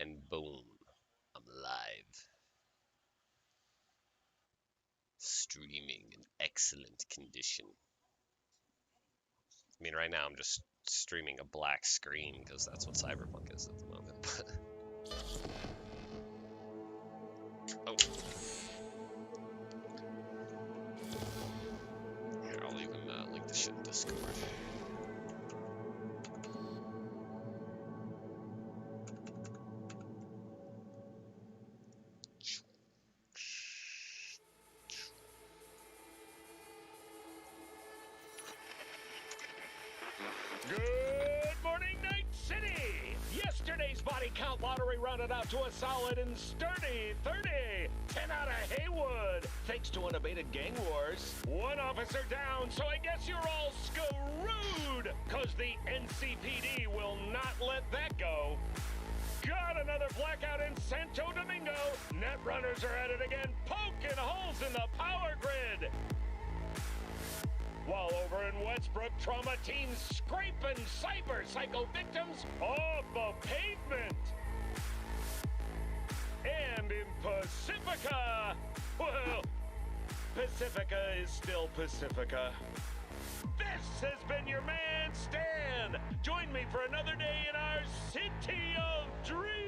And boom, I'm live. Streaming in excellent condition. I mean, right now I'm just streaming a black screen because that's what Cyberpunk is at the moment. Oh. Here, I'll even link the shit in Discord. Good morning, Night City! Yesterday's body count lottery rounded out to a solid and sturdy 30. 10 out of Haywood, thanks to unabated gang wars. One officer down, so I guess you're all screwed, cause the NCPD will not let that go. Got another blackout in Santo Domingo. Net runners are at it again, poking holes in the power grid. While over in Westbrook, trauma teens scraping cyber psycho victims off the pavement. And in Pacifica, well, Pacifica is still Pacifica. This has been your man, Stan. Join me for another day in our city of dreams.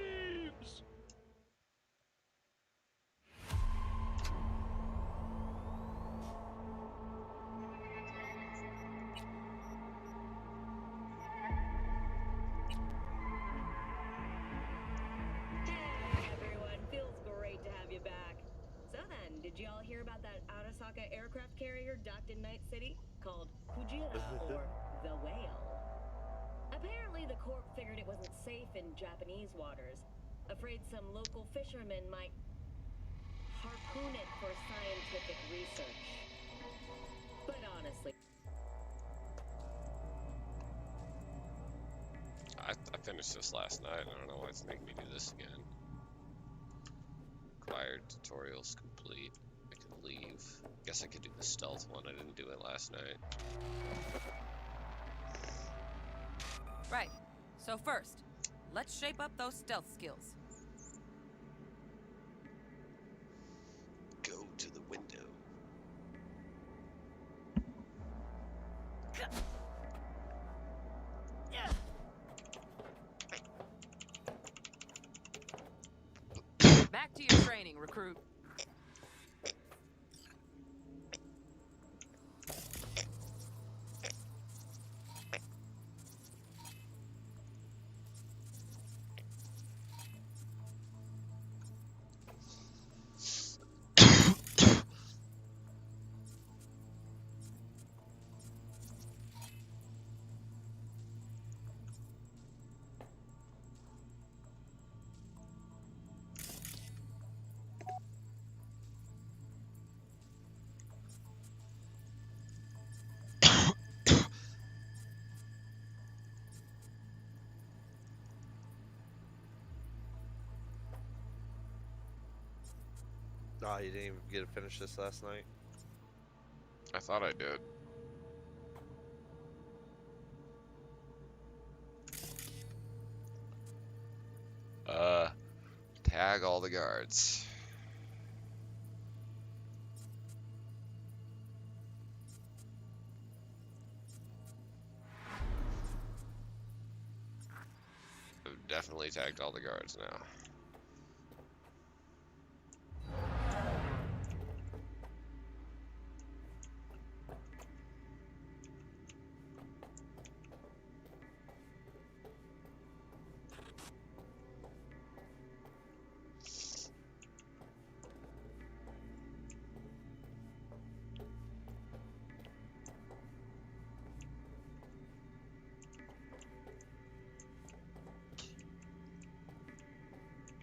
Did y'all hear about that Arasaka aircraft carrier docked in Night City called Kujira or the Whale? Apparently the Corp figured it wasn't safe in Japanese waters, afraid some local fishermen might harpoon it for scientific research. But honestly, I finished this last night. I don't know why it's making me do this again. Required tutorials complete. I can leave. Guess I could do the stealth one. I didn't do it last night. Right. So first, let's shape up those stealth skills. Go to the window. Back to your training, recruit. Oh, you didn't even get to finish this last night? I thought I did. Tag all the guards. I've definitely tagged all the guards now.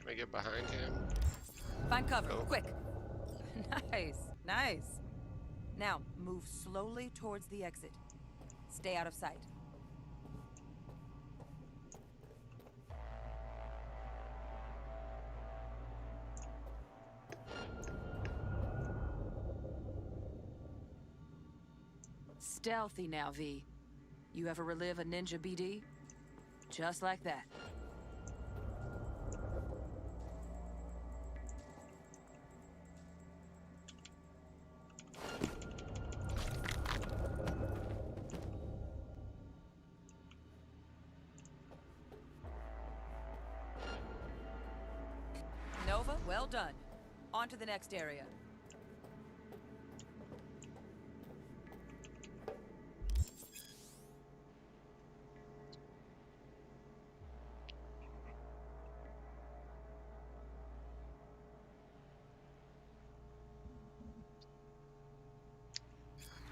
Can I get behind him? Find cover, Oh. quick. Nice, nice. Now, move slowly towards the exit. Stay out of sight. Stealthy now, V. You ever relive a ninja BD? Just like that. Well done. On to the next area.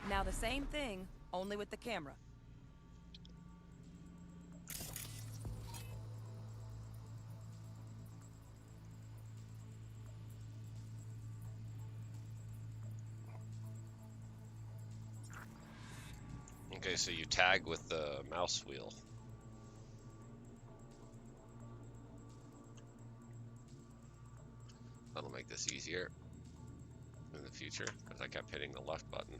Now the same thing, only with the camera. Okay, so you tag with the mouse wheel. That'll make this easier in the future, because I kept hitting the left button.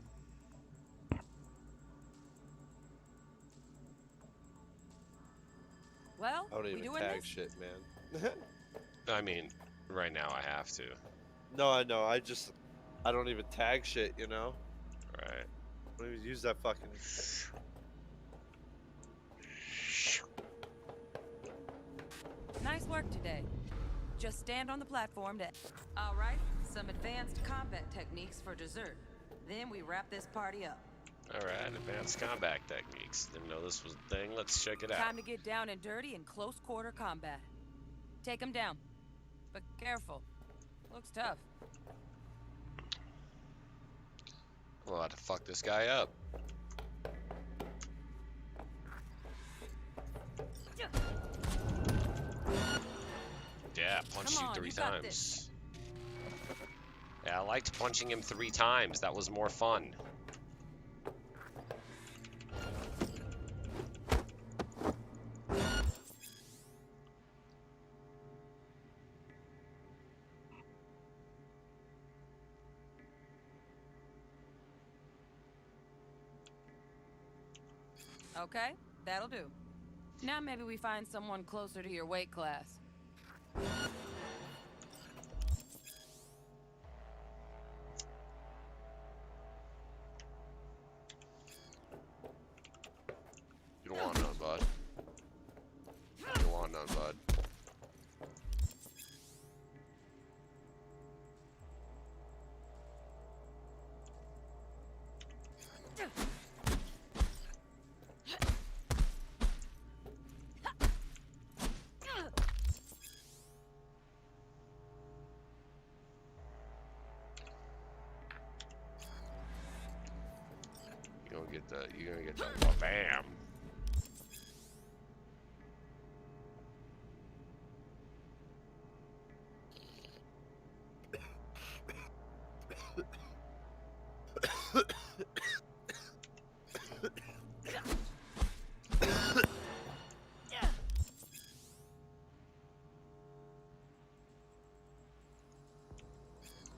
Well, I don't we even doing tag this? shit, man. I mean, right now I have to. No, I know. I don't even tag shit, you know? Right. I don't even use that fucking... Nice work today. Just stand on the platform to... All right, some advanced combat techniques for dessert. Then we wrap this party up. Alright, advanced combat techniques. Didn't know this was a thing. Let's check it out. Time to get down and dirty in close quarter combat. Take them down. But careful. Looks tough. I'm about to fuck this guy up. Yeah, punch Come you on, 3 you got times. this. Yeah, I liked punching him 3 times. That was more fun. Okay, that'll do. Now maybe we find someone closer to your weight class. You don't want none, bud. You don't want none, bud. You're gonna get the bam.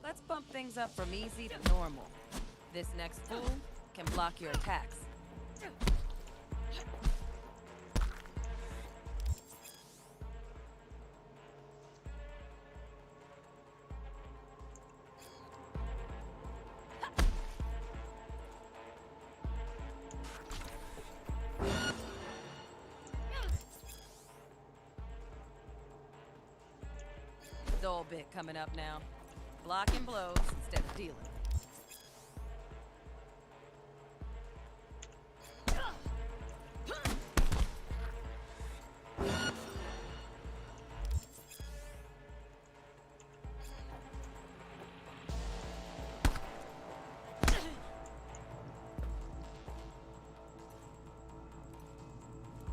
Let's bump things up from easy to normal. This next fool can block your attacks. Dull bit coming up now. Blocking blows instead of dealing.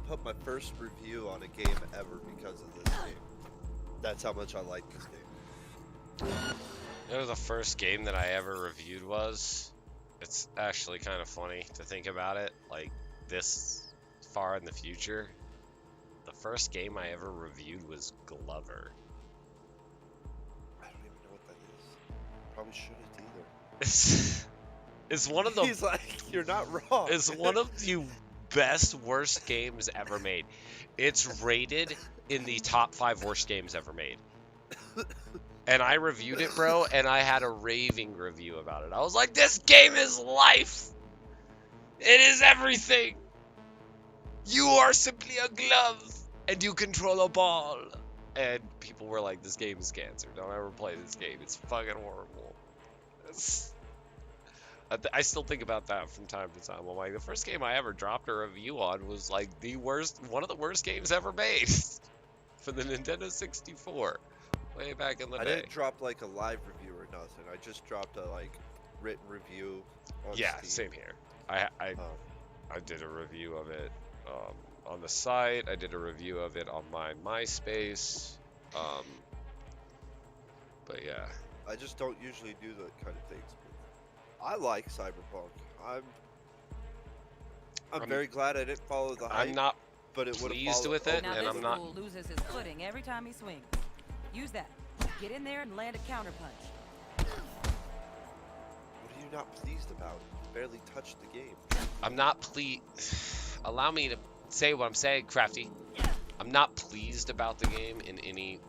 Put my first review on a game ever because of this game. That's how much I like this game. You know, the first game that I ever reviewed was. It's actually kind of funny to think about it, like this far in the future. The first game I ever reviewed was Glover. I don't even know what that is. Probably shouldn't either. It's one of the. He's like, you're not wrong. It's one of the best worst games ever made. It's rated in the top 5 worst games ever made. And I reviewed it, bro, and I had a raving review about it. I was like, this game is life! It is everything! You are simply a glove, and you control a ball. And people were like, "This game is cancer. Don't ever play this game. It's fucking horrible." It's, I still think about that from time to time. I'm like, the first game I ever dropped a review on was like one of the worst games ever made for the Nintendo 64, way back in the I day. didn't drop like a live review or nothing. I just dropped a like written review on Yeah, Steam. same here. I did a review of it on the site. I did a review of it on my MySpace. But yeah. I just don't usually do that kind of things. I like Cyberpunk. I'm very glad I didn't follow the hype. I'm not but it would have pleased followed. with it, Now and this I'm not. fool loses his footing every time he swings. Use that. Get in there and land a counterpunch. What are you not pleased about? You barely touched the game. I'm not Allow me to say what I'm saying, Crafty. I'm not pleased about the game in any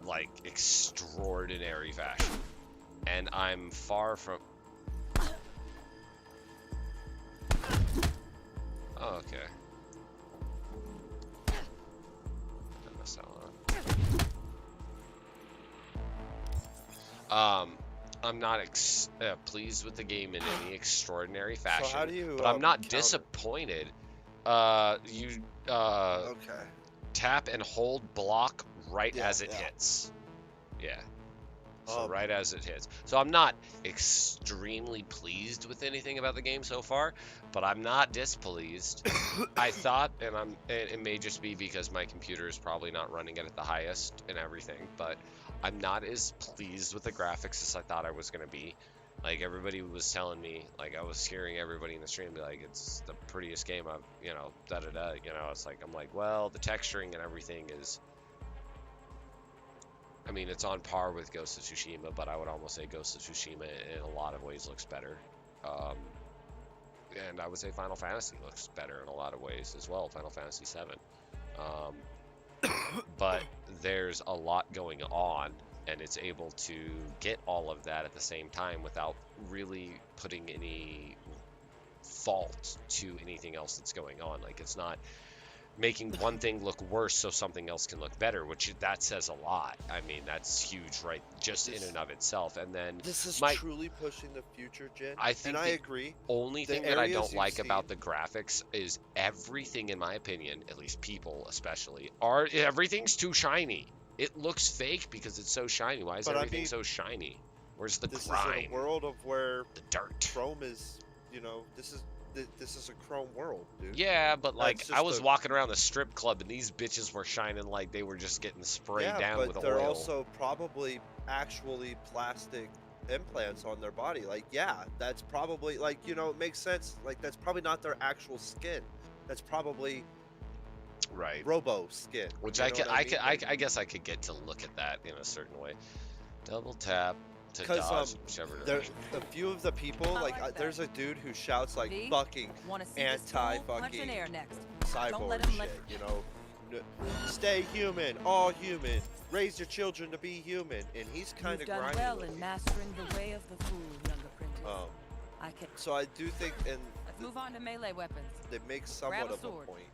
like extraordinary fashion, and I'm far from. Oh, okay. I messed that one up. I'm not pleased with the game in any extraordinary fashion, how do you, but I'm not counter? disappointed. You Okay. tap and hold block right Yeah, as it yeah. hits. Yeah. So Um, right as it hits. So I'm not extremely pleased with anything about the game so far, but I'm not displeased. I thought, and it may just be because my computer is probably not running it at the highest and everything, but I'm not as pleased with the graphics as I thought I was going to be. Like, everybody was telling me, like, I was hearing everybody in the stream be like, it's the prettiest game I've, da-da-da, it's like, I'm like, well, the texturing and everything is, I mean, it's on par with Ghost of Tsushima, but I would almost say Ghost of Tsushima in a lot of ways looks better. And I would say Final Fantasy looks better in a lot of ways as well, Final Fantasy VII. But there's a lot going on, and it's able to get all of that at the same time without really putting any fault to anything else that's going on. Like, it's not making one thing look worse so something else can look better, which that says a lot. I mean, that's huge, right? Just in and of itself. And then This is truly pushing the future, Jen. I think and I agree. Only The thing that I areas don't you've like about seen- the graphics is everything, in my opinion, at least people especially, everything's too shiny. It looks fake because it's so shiny. Why is But I everything mean, so shiny? Where's the This grime? is in a world of where The dirt. Chrome is, this is a Chrome world, dude. Yeah, but like That's I just was a- walking around the strip club and these bitches were shining like they were just getting sprayed down but with they're oil. also probably actually plastic implants on their body. Like, yeah, that's probably like, it makes sense. Like, that's probably not their actual skin. That's probably Right. robo skin. Which you I know could, what mean? I guess I could get to look at that in a certain way. Double tap to 'Cause, dodge whichever There, direction. a few of the people, I like, like that. there's a dude who shouts like V, fucking Want to see this fool punch anti-fucking in air next? cyborg let him shit, Stay human, all human. Raise your children to be human, and he's kind You've of done grimy. well looking. in mastering the way of the fool, young apprentice. I can. So I do think, and Let's move on to melee weapons. it makes somewhat Grab a of a sword. point,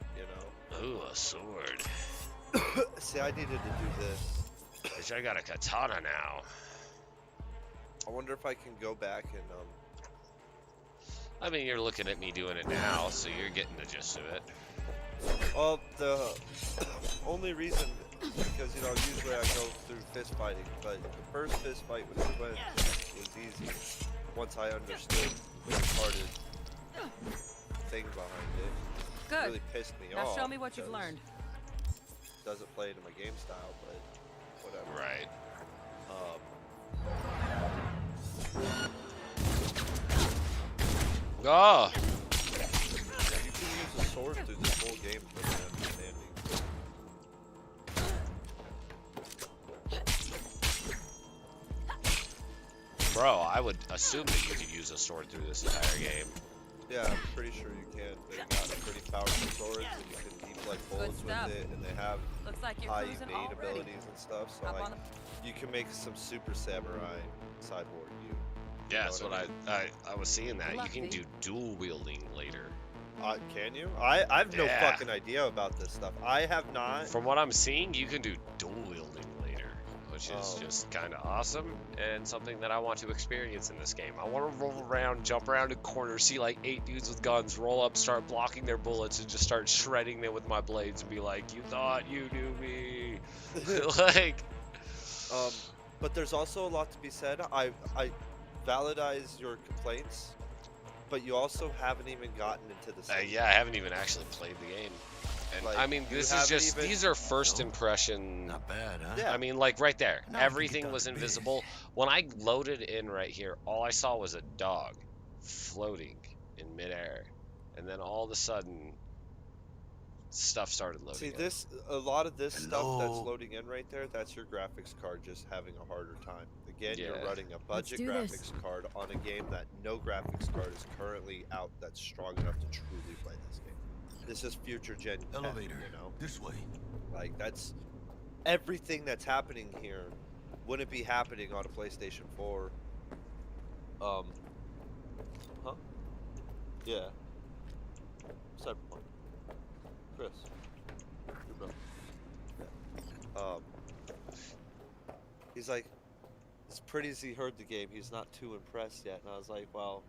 Ooh, a sword. See, I needed to do this. Which I got a katana now. I wonder if I can go back and I mean, you're looking at me doing it now, so you're getting the gist of it. well, the only reason because usually I go through fist fighting, but the first fist fight with the twins was easy once I understood the retarded thing behind it. It Good. really pissed me Now off. show me what you've because learned. it doesn't play into my game style, but whatever. Right. Oh! Yeah, you can use a sword through this whole game from my understanding. Bro, I would assume that you could use a sword through this entire game. Yeah, I'm pretty sure you can. They got pretty powerful swords, and you can deflect bullets with stuff. it, and they have Looks like you're high cruising evade already. abilities and stuff. So Hop like, on the- you can make some super samurai cyborg. Yeah, that's know what what I was seeing that. You Lucky. can do dual wielding later. Can you? I have no Yeah. fucking idea about this stuff. I have not. From what I'm seeing, you can do dual wielding later, which is Oh. just kind of awesome and something that I want to experience in this game. I want to roll around, jump around in corners, see like 8 dudes with guns, roll up, start blocking their bullets, and just start shredding them with my blades and be like, "You thought you knew me?" Like, But there's also a lot to be said. I validize your complaints, but you also haven't even gotten into the city. yeah, I haven't even actually played the game. And Like, I mean, you this is haven't just, even- these are first impression. Not bad, huh? Yeah. I mean, like right there, Now we can everything get was down to invisible. When I loaded in right here, all I saw was a dog floating in midair. And then all of a sudden, stuff started loading See, in. a lot of this stuff that's Hello? loading in right there, that's your graphics card just having a harder time. Again, you're Yeah. running a budget do this. graphics card on a game that no graphics card is currently out that's strong enough to truly play this game. This is future gen tech, Elevator. you know? This way. Like, that's everything that's happening here wouldn't be happening on a PlayStation 4. Huh? Yeah. Cyberpunk. Chris. Your brother. Yeah. He's like, as pretty as he heard the game, he's not too impressed yet. And I was like, well,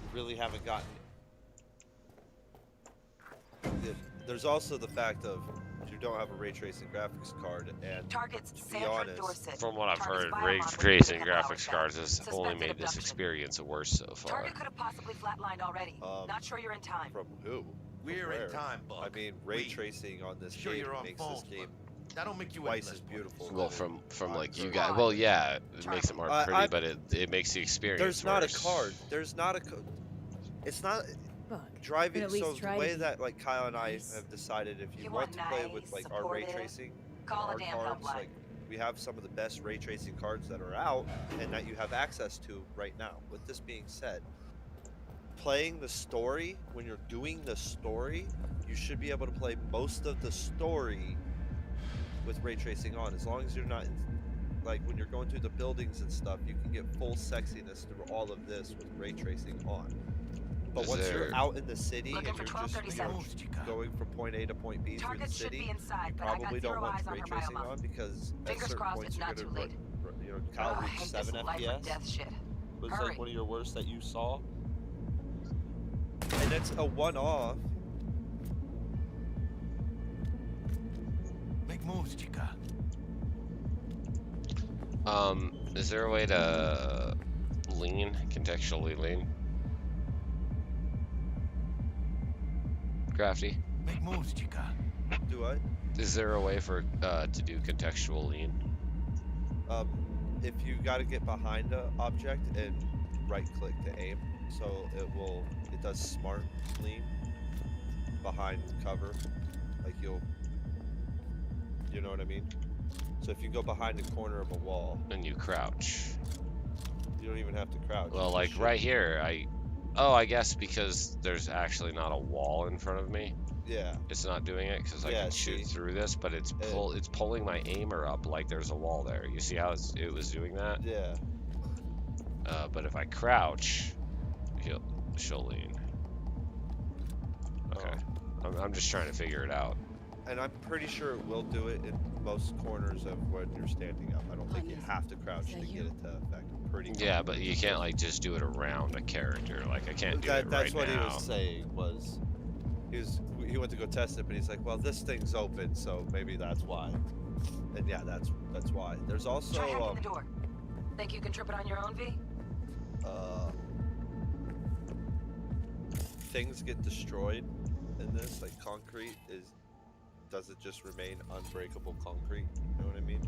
you really haven't gotten it. There's also the fact of you don't have a ray tracing graphics card, and Targets to be Sandra honest, Dorset. From what I've Target's heard, biomarker ray was tracing taken out graphics of cards has only Suspected made this abduction. experience worse so far. Target could have possibly flatlined already. Not sure you're in time. from who? We're From in where? time, Bug. I mean, ray We. tracing on this Sure game you're on makes phones, this game but that don't make you any twice less as beautiful. Well, than from like you on guys, Earth. well, yeah, it makes it more I- pretty, I- but it makes the experience There's not a worse. card. There's not a. It's not Bug. driving. at least So try the to way be that like Kyle and I nice. have decided, if you You want want to play with nice, like our ray supportive, tracing, call a our damn cards, helpline. like we have some of the best ray tracing cards that are out and that you have access to right now. With this being said, playing the story, when you're doing the story, you should be able to play most of the story with ray tracing on, as long as you're not like when you're going through the buildings and stuff, you can get full sexiness through all of this with ray tracing on. But Is once you're there- out in the city Looking and for you're just 1237. Moves, chica. going from point A to point B through the Target should be city, inside, you but I got probably don't zero want eyes on ray her tracing biomod. on, because at Fingers certain crossed points it's you're not gonna too late. you know, Kyle Ugh, I reached hate 7 this life or FPS. death shit. Was Hurry. like one of your worst that you saw, and it's a one-off. Make moves, chica. Is there a way to contextually lean? Crafty, Make moves, chica. Do I? is there a way for to do contextual lean? If you got to get behind a object and right-click to aim, so it does smart lean behind cover, like you know what I mean? So if you go behind the corner of a wall, And you crouch. you don't even have to crouch. Well, you like should- right here, I guess because there's actually not a wall in front of me, Yeah. it's not doing it because I Yeah, can shoot see? through this, but it's pulling my aimer up like there's a wall there. You see how it was doing that? Yeah. But if I crouch, she'll lean. Okay. I'm just trying to figure it out. And I'm pretty sure it will do it in most corners of when you're standing up. I don't think you have to crouch Is to that get you? it to effect. I'm pretty Yeah, but you can't like just do it around a character. Like I can't do it That's right what now. he was saying was he went to go test it, but he's like, well, this thing's open, so maybe that's why. And yeah, that's why. There's also Try hacking the door. Think you can trip it on your own, V? things get destroyed in this, like concrete does it just remain unbreakable concrete? You know what I mean?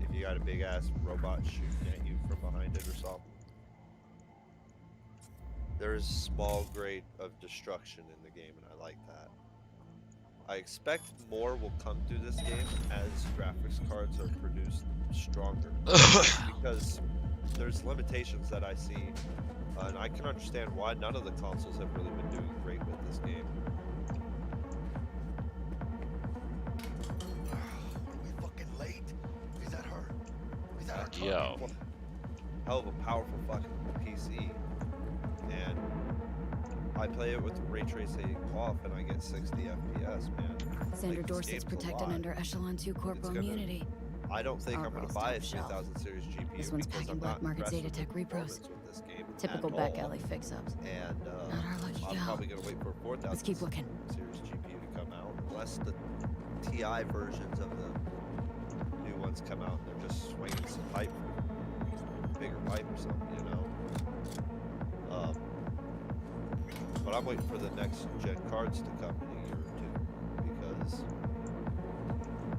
If you got a big ass robot shooting at you from behind it or something. There's small grade of destruction in the game, and I like that. I expect more will come through this game as graphics cards are produced stronger. Because there's limitations that I see, and I can understand why none of the consoles have really been doing great with this game. Are we fucking late? Is that her? Is that her? truck? Yo. Hell of a powerful fucking PC, and I play it with ray tracing off, and I get 60 FPS, man. Sandra Like, this Dorset's game's protected alive. under Echelon 2 corporal gonna- immunity. I don't think Our I'm going to world's buy a top shelf. 2000 series GPU This one's because packing I'm black not market impressed with Zetatech the repros. performance with this game Typical at back all. alley fix-ups. And Not our lucky I'm gal. probably going to wait for a 4000 Let's keep looking. series GPU to come out, unless the TI versions of the new ones come out and they're just swinging some pipe, bigger pipe or something, you know. But I'm waiting for the next gen cards to come in a year or two, because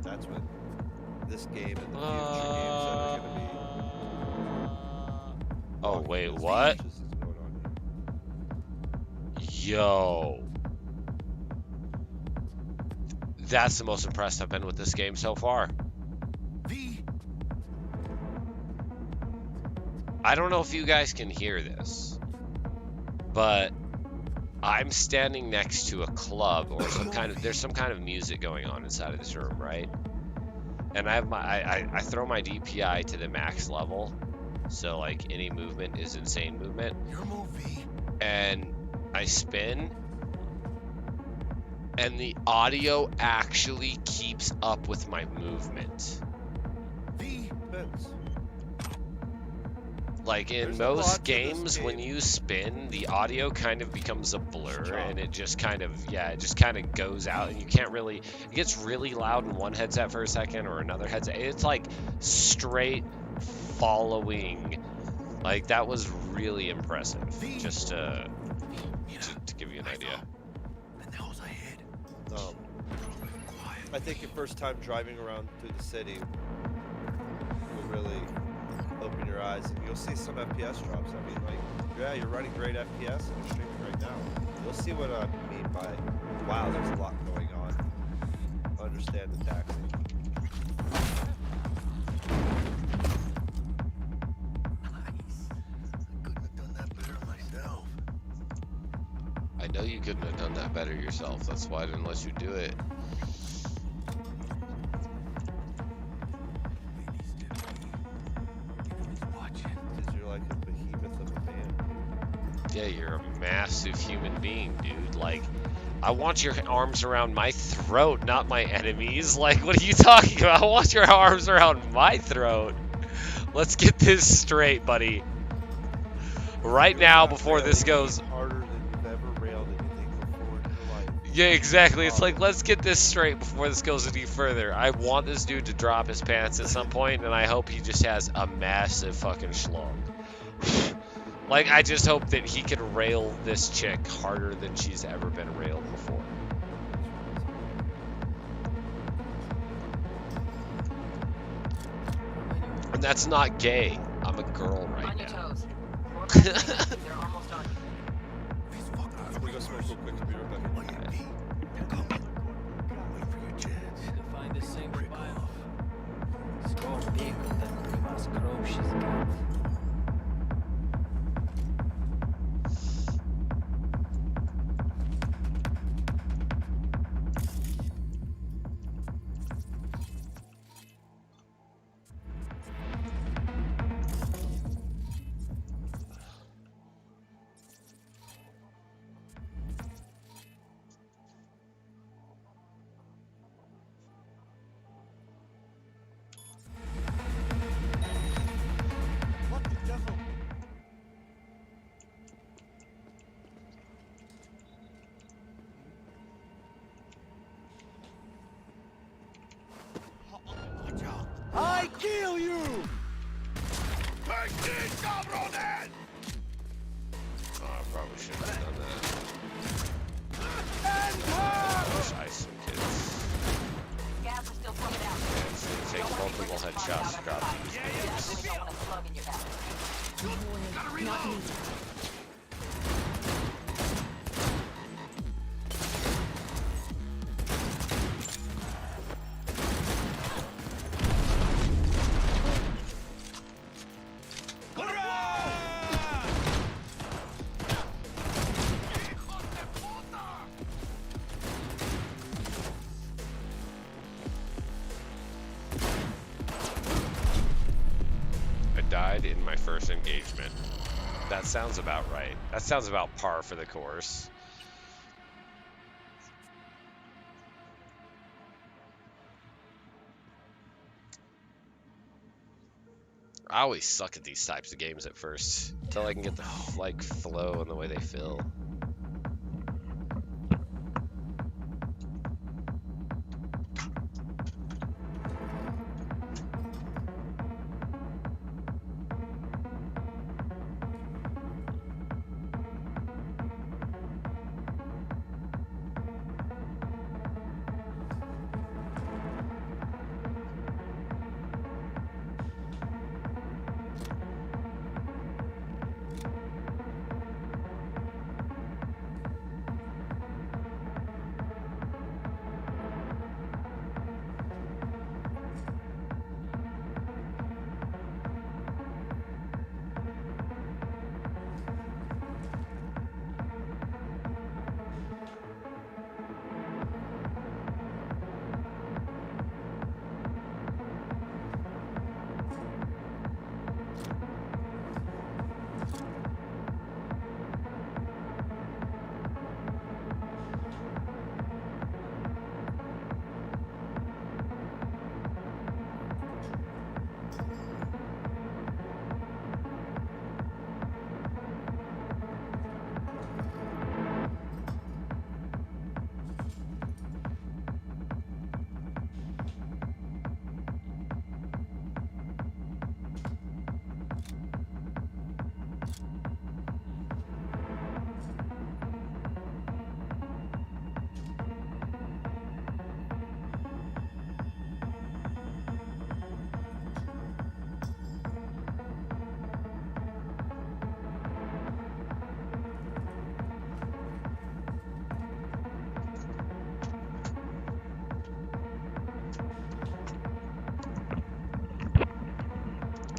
that's when this game and the future games that are going to be. Oh, walking wait, those what? features is going on here. Yo. That's the most impressed I've been with this game so far. I don't know if you guys can hear this, but I'm standing next to a club or there's some kind of music going on inside of this room, right? And I have I throw my DPI to the max level, so like any movement is insane movement. Your movie. And I spin, and the audio actually keeps up with my movement. Depends. Like in There's a lot most to this games, when game. you spin, the audio kind of becomes a blur, Chop. and it just kind of, it just kind of goes out, and you can't really, it gets really loud in one headset for a second or another headset. It's like straight following. Like, that was really impressive, just to give you an idea. The nose ahead. I think your first time driving around through the city will really open your eyes, and you'll see some FPS drops. I mean, like, yeah, you're running great FPS and you're streaming right now. You'll see what I mean by, wow, there's a lot going on. Understand the taxing. Nice. I couldn't have done that better myself. I know you couldn't have done that better yourself. That's why I didn't let you do it. Watching. Because you're like a behemoth of a man. Yeah, you're a massive human being, dude. Like, I want your arms around my throat, not my enemies. Like, what are you talking about? I want your arms around my throat. Let's get this straight, buddy. Right now, before this goes... harder than you've ever railed anything before in your life. Yeah, exactly. It's like, let's get this straight before this goes any further. I want this dude to drop his pants at some point, and I hope he just has a massive fucking schlong. Like, I just hope that he can rail this chick harder than she's ever been railed before. And that's not gay. I'm a girl right On your now. toes. They're almost on you. These fuckers. I'm gonna go smoke real quick and be right back. On your feet. They're coming. Wait for your chance. Find this same Break file. off. Skoro biegł ten chyba skroł się zgadł. What the devil? Watch out. I kill you! Oh, I probably shouldn't have done that. I wish I some kids. Gas is still coming out. It's gonna take multiple headshots to drop these nukes. You don't want a slug in your back. Not me. I died in my first engagement. That sounds about right. That sounds about par for the course. I always suck at these types of games at first until I can get the like flow and the way they feel.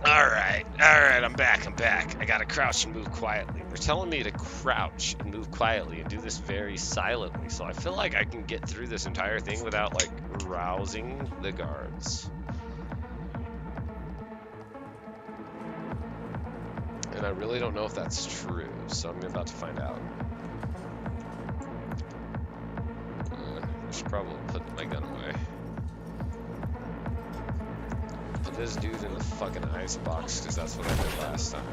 Alright, I'm back. I gotta crouch and move quietly. They're telling me to crouch and move quietly and do this very silently, so I feel like I can get through this entire thing without, like, rousing the guards. And I really don't know if that's true, so I'm about to find out. I should probably put my gun away. Put this dude in the fucking ice box, because that's what I did last time.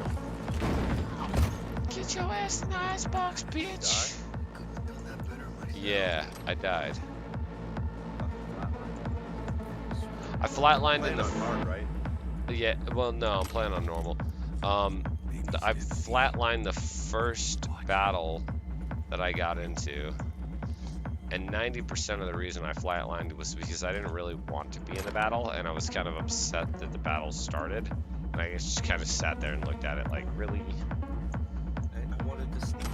Get your ass in the ice box, bitch! Yeah, I died. I flatlined in the... hard, right? Yeah, well, no, I'm playing on normal. I flatlined the first battle that I got into, and 90% of the reason I flatlined was because I didn't really want to be in the battle, and I was kind of upset that the battle started, and I just kind of sat there and looked at it like, really? I wanted to sneak.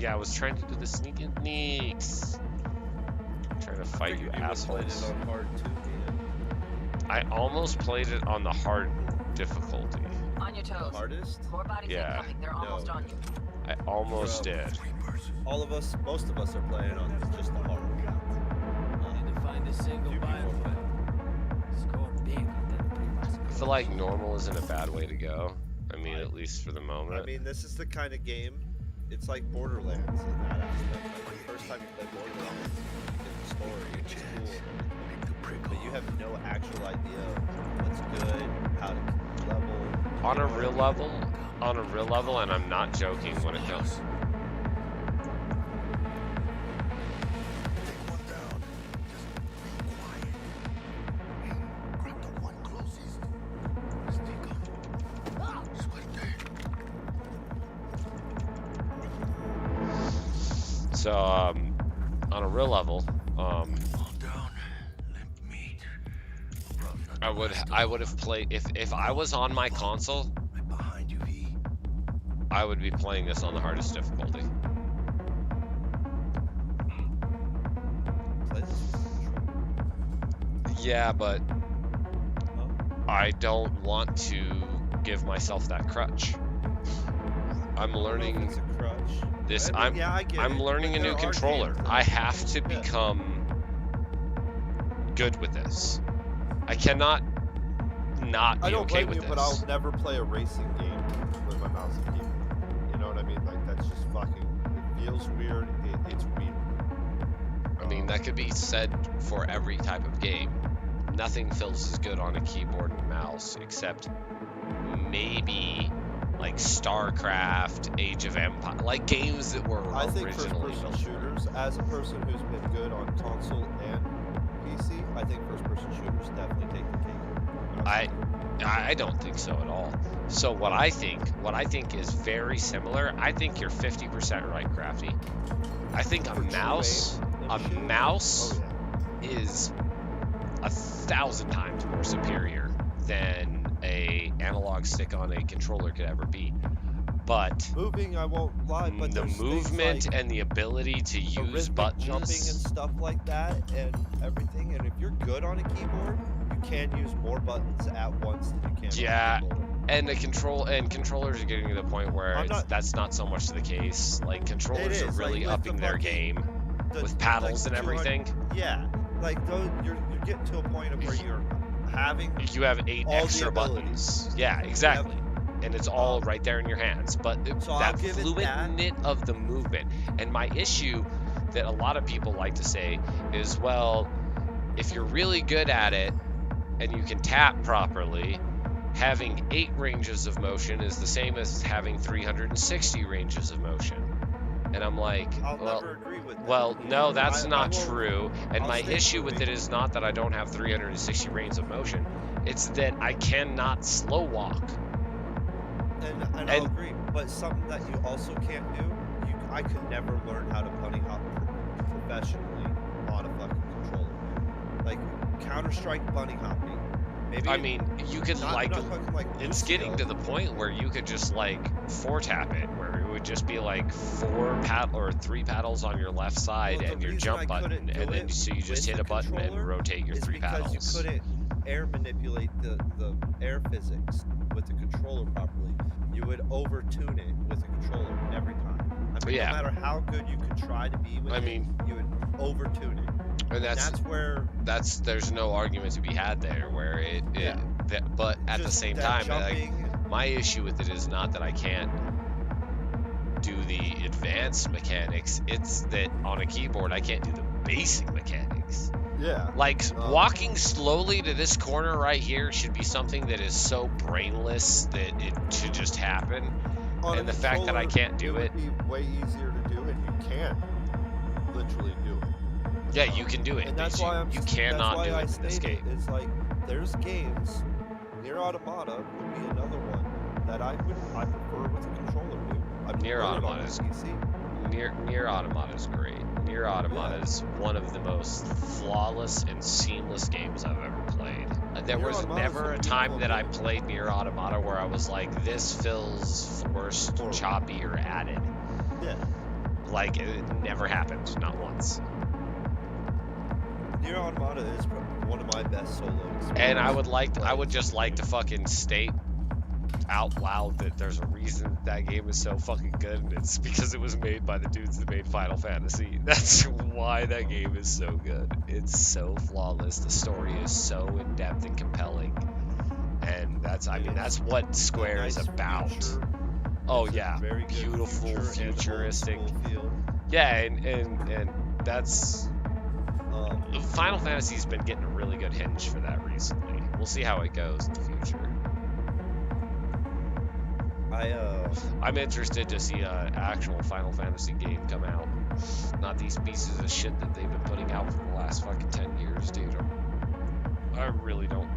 I was trying to do the sneaks. Trying to fight you assholes. Played it on hard too, man. I almost played it on the hard difficulty. On your toes. Hardest? More bodies Yeah. incoming. They're almost on you. I almost Bro. did. All of us, most of us are playing on just the hard. Need to find a single Few people. biofuel. Score big on that pre-mass. I feel like normal isn't a bad way to go. I mean, at least for the moment. I mean, this is the kind of game, it's like Borderlands in that aspect. Like, the first time you play Borderlands, you get the story, it's cool. But you have no actual idea what's good, how to level. On a real level, and I'm not joking when it comes. So, on a real level, I would have played if I was on my console, I would be playing this on the hardest difficulty. Yeah, but I don't want to give myself that crutch. I'm learning It's a crutch. this. I mean, yeah, I get I'm it, learning but a new there are controller. games that- I have to Yeah. become good with this. I cannot not be I don't okay blame with you, this. but I'll never play a racing game with my mouse and keyboard. You know what I mean? Like, that's just fucking, it feels weird, it's weird. I mean, that could be said for every type of game. nothing feels as good on a keyboard and mouse except maybe like StarCraft, Age of Empire, like games that were I think originally first-person built for it. shooters, as a person who's been good on console and PC, I think first-person shooters definitely take the cake. I don't think so at all. So what I think is very similar. I think you're 50% right, Crafty. I think a For true mouse aim and shit? mouse Oh, yeah. is 1,000 times more superior than a analog stick on a controller could ever be. But Moving, I won't lie, but the there's things movement like and the ability to use arithmetic buttons, jumping and stuff like that and everything, and if you're good on a keyboard, you can use more buttons at once than you can Yeah, on a controller. and controllers are getting to the point where that's not so much the case. Like controllers are is, really like, with the upping their fucking- game The- with paddles like and everything. 200 Yeah, like those, you're getting to a point of where you're having You have 8 all the extra abilities. buttons. Yeah, exactly. And it's all right there in your hands. But So I'll that give it that. fluidness of the movement. And my issue that a lot of people like to say is, well, if you're really good at it and you can tap properly, having 8 ranges of motion is the same as having 360 ranges of motion. And I'm like, I'll well, never agree with that. well, no, that's I not won't- true. And I'll my stay issue with it moving. is not that I don't have 360 ranges of motion. It's that I cannot slow walk. And I'll agree, but something that you also can't do, I could never learn how to bunny hop professionally on a fucking controller. Like Counter-Strike bunny hopping. Maybe I mean, you could not, like, not fucking like it's getting to Lucio. the point where you could just like 4-tap it, where it would just be like 4 paddle or 3 paddles on your left side Well, the and your reason jump I button, couldn't do and then it so you just with hit a the button and controller rotate your is 3 because paddles. you couldn't air manipulate the air physics with the controller properly. You would over-tune it with the controller every time. I mean, Yeah. no matter how good you could try to be with I it, mean- you would over-tune it. And That's where there's no argument to be had there where Yeah. but at the just same that time, like, jumping, my issue with it is not that I can't do the advanced mechanics, it's that on a keyboard I can't do the basic mechanics. yeah. Like, Um, walking slowly to this corner right here should be something that is so brainless that it should just happen. On a and the fact that I controller, can't do it- would be way easier to do, and you can literally do it. Yeah, you can do it, And that's but why I'm you that's cannot why do I it in this stated game. It's like there's games. Nier Automata would be another one that I prefer with a controller, dude. I Nier prefer it on Automata the is- PC. Nier Automata is great. Nier Automata is one of the most flawless and seamless games I've ever played. There Nier was Automata is never a a time beautiful that I game. played Nier Automata where I was like, this feels forced, Or- choppy, or added. Yeah. Like, it never happened, not once. Nier Automata is one of my best solos. And I would just like to fucking state out loud that there's a reason that game is so fucking good, and it's because it was made by the dudes that made Final Fantasy. That's why that game is so good. It's so flawless. The story is so in-depth and compelling. And that's what Square is Nice about. future. Oh It's a yeah, very good beautiful, future and old futuristic. school feel. Yeah, and that's Final Fantasy's been getting a really good hinge for that recently. We'll see how it goes in the future. I'm interested to see an actual Final Fantasy game come out. Not these pieces of shit that they've been putting out for the last fucking 10 years, dude. I really don't.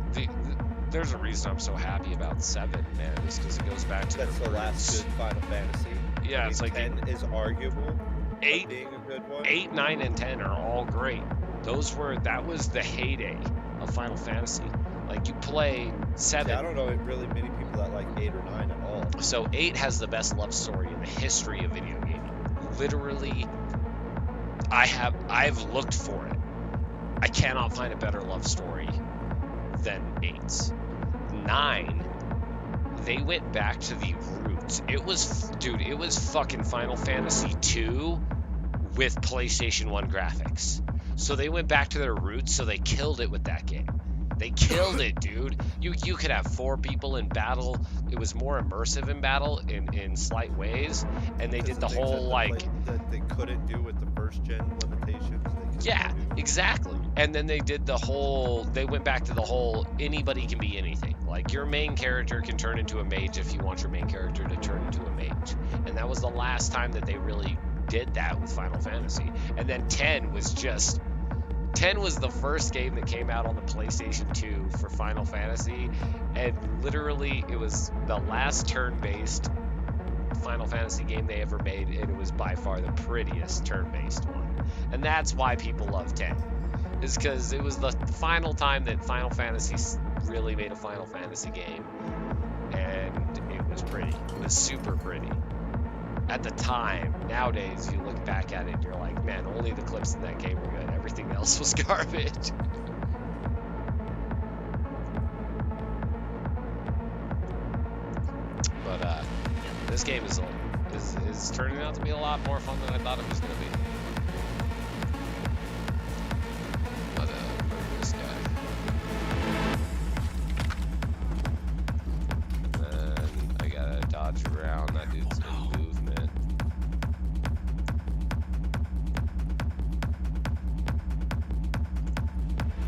There's a reason I'm so happy about 7, man. It's because it goes back to That's their the last roots. good Final Fantasy. Yeah, I mean, it's like 10 is arguable. but 8, being a good one. 8, 9, and 10 are all great. That was the heyday of Final Fantasy. Like, you play 7. Yeah, I don't know really many people that like 8 or 9 at all. So 8 has the best love story in the history of video gaming. Literally, I've looked for it. I cannot find a better love story than 8's. 9, they went back to the roots. It was fucking Final Fantasy 2 with PlayStation 1 graphics. So they went back to their roots, so they killed it with that game. They killed it, dude. You could have 4 people in battle. It was more immersive in battle in slight ways, and they did the Because of whole things like that they couldn't do with the first gen limitations. They Yeah, exactly. And then they did the whole, they went back to the whole anybody can be anything. Like your main character can turn into a mage if you want your main character to turn into a mage. And that was the last time that they really did that with Final Fantasy. And then 10 was just, 10 was the first game that came out on the PlayStation 2 for Final Fantasy. And literally it was the last turn-based Final Fantasy game they ever made, and it was by far the prettiest turn-based one. And that's why people love 10, is because it was the final time that Final Fantasy really made a Final Fantasy game, and it was pretty. It was super pretty. At the time, nowadays, you look back at it and you're like, man, only the clips in that game were good. Everything else was garbage. But, this game is turning out to be a lot more fun than I thought it was going to be. But, murder this guy. Then I gotta dodge around. That dude's in movement.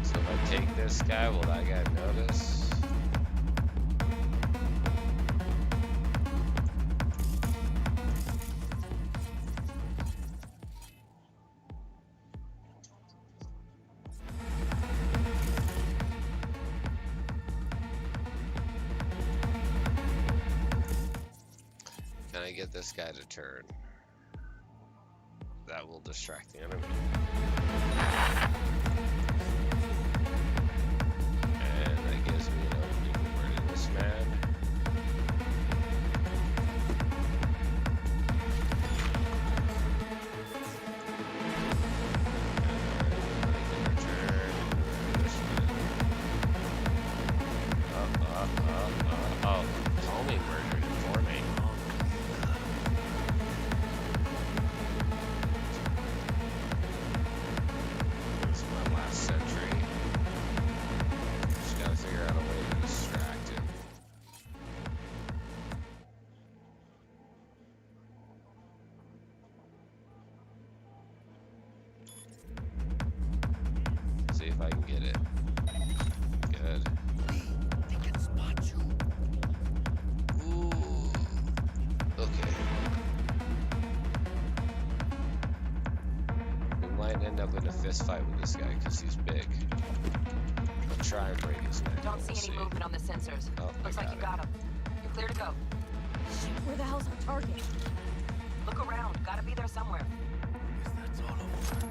So if I take this guy, will that guy notice? Can I get this guy to turn? That will distract the enemy. And that gives me an opening to murder this man. And I can return and murder this man. Oh, Homie murdered him for me. This is my last sentry. Just gotta figure out a way to distract him. See if I can get it. Good. They can spot you. Ooh. Okay. We might end up in a fist fight with this guy because he's big. I'll try and break his neck. Don't We'll see any movement on the sensors. Oh, Looks I like got you got him. You're clear to go. Shit, where the hell's our target? Look around. Gotta be there somewhere. Guess that's all of them.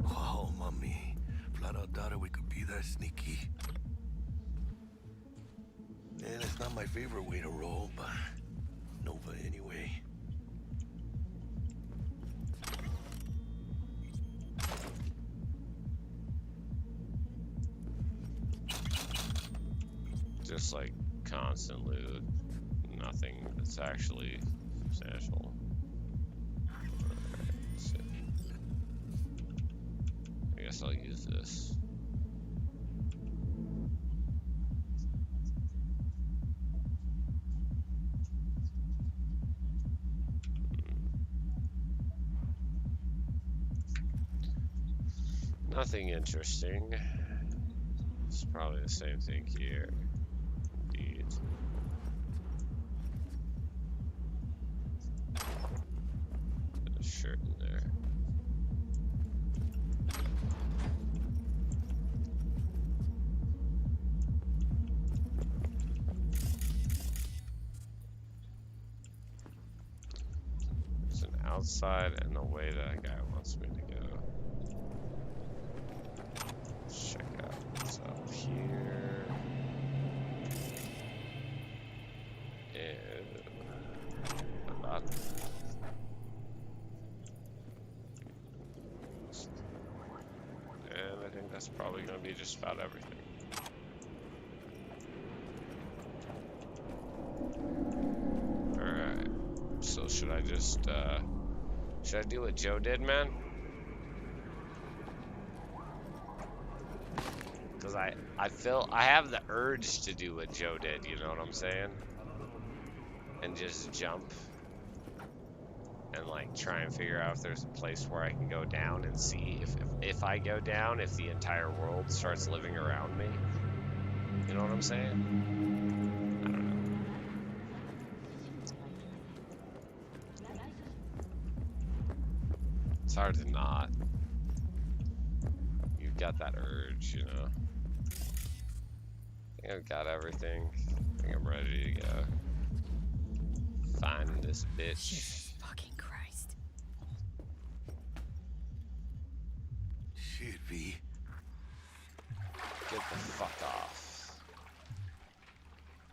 Oh, mommy. Flat out doubted we could be that sneaky. And it's not my favorite way to roll, but Nova anyway. Just like constant loot. Nothing that's actually substantial. Alright, let's see. I guess I'll use this. Nothing interesting. It's probably the same thing here. Indeed. Put a shirt in there. There's an outside and the way that guy wants me to go. Let's check out what's up here. And about and I think that's probably gonna be just about everything. Alright. So should I just should I do what Joe did, man? Because I have the urge to do what Joe did, you know what I'm saying? And just jump. And like try and figure out if there's a place where I can go down and see if I go down, if the entire world starts living around me. You know what I'm saying? I don't know. It's hard to not. You've got that urge, you know. I think I've got everything. I think I'm ready to go. Find this bitch. Jesus fucking Christ. Shit, V. Get the fuck off.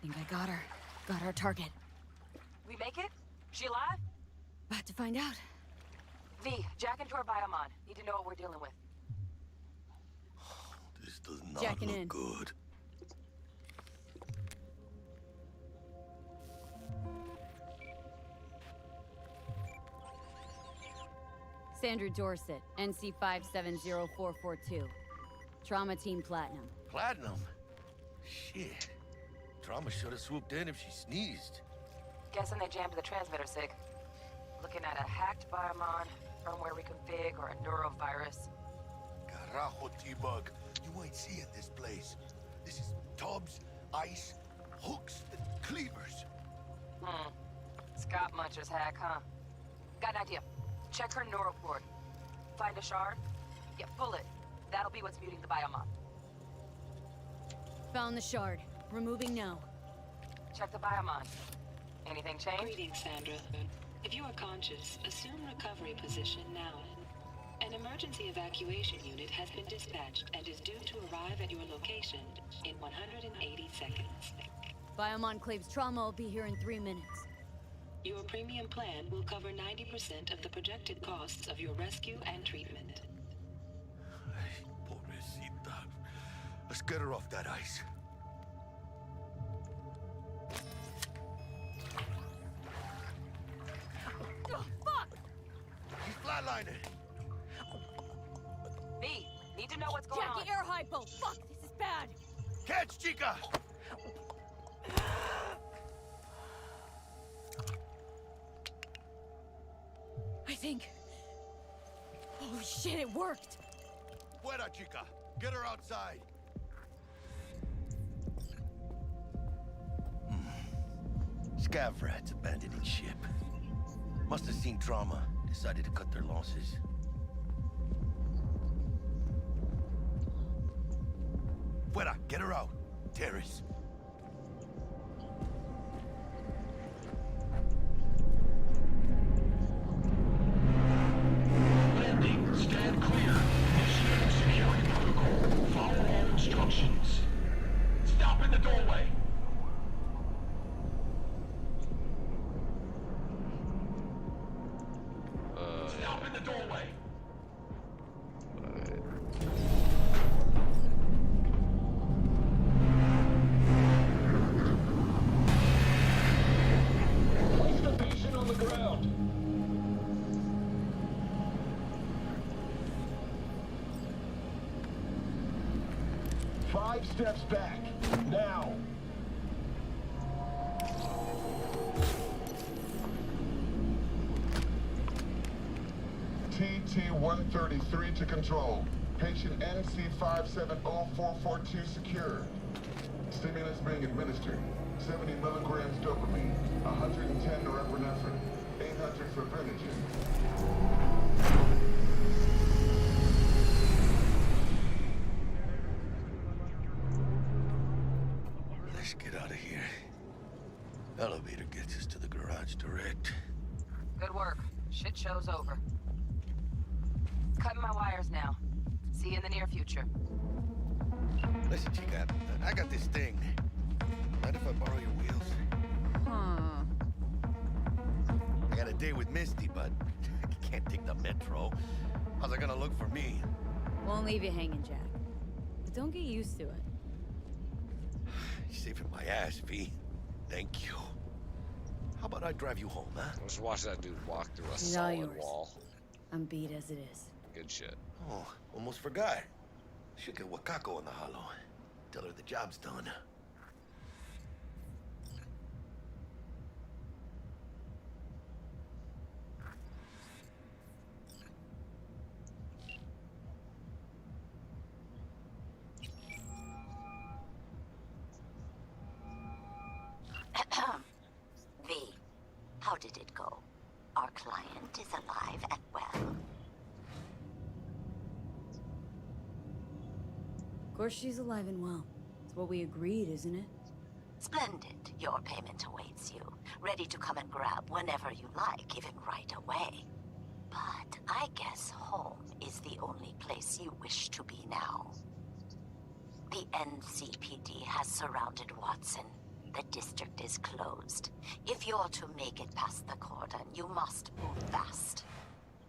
Think I got her. Got our target. We make it? She alive? About to find out. V, jack into her biomon. Need to know what we're dealing with. This does not Jacking look in. good. Sandra Dorset, NC 570442. Trauma Team Platinum. Platinum? Shit. Trauma should have swooped in if she sneezed. Guessing they jammed the transmitter, Sig. Looking at a hacked biomon, firmware reconfig, or a neurovirus. Carajo, T-Bug. You ain't seeing this place. This is tubs, ice, hooks, and cleavers. Scott Muncher's hack, huh? Got an idea. Check her neuroport. Find a shard? Yeah, pull it. That'll be what's muting the biomon. Found the shard. Removing now. Check the biomon. Anything change? Greetings, Sandra. If you are conscious, assume recovery position now. An emergency evacuation unit has been dispatched and is due to arrive at your location in 180 seconds. Biomon claims trauma will be here in 3 minutes. Your premium plan will cover 90% of the projected costs of your rescue and treatment. Ay, pobrecita. Let's get her off that ice. Oh, fuck! She's flatlining. V, need to know what's going on. Jackie, air hypo! Fuck, this is bad! Catch, chica! I think... Holy shit, it worked! Fuera, chica. Get her outside. Scav rats abandoning ship. Must have seen trauma. Decided to cut their losses. Fuera, get her out. Terrace. Landing. Stand clear. Initiating security protocol. Follow all instructions. Stop in the doorway. Stop in the doorway. Place the patient on the ground. Five steps back. Now. TT-133 to control. Patient NC570442 secured. Stimulus being administered. 70 milligrams dopamine, 110 norepinephrine, 800 fibrinogen. Let's get out of here. Elevator gets us to the garage direct. Good work. Shit show's over. Cutting my wires now. See you in the near future. Listen, chica, I got this thing. Mind if I borrow your wheels? Huh. I got a date with Misty, but I can't take the metro. How's it gonna look for me? Won't leave you hanging, Jack. But don't get used to it. You're saving my ass, V. Thank you. How about I drive you home, huh? Let's watch that dude walk through a all solid yours. wall. I'm beat as it is. Good shit. Oh, almost forgot. Should get Wakako on the holo. Tell her the job's done. V, how did it go? Our client is alive and well. Of course she's alive and well. It's what we agreed, isn't it? Splendid. Your payment awaits you, ready to come and grab whenever you like, even right away. But I guess home is the only place you wish to be now. The NCPD has surrounded Watson. The district is closed. If you're to make it past the cordon, you must move fast.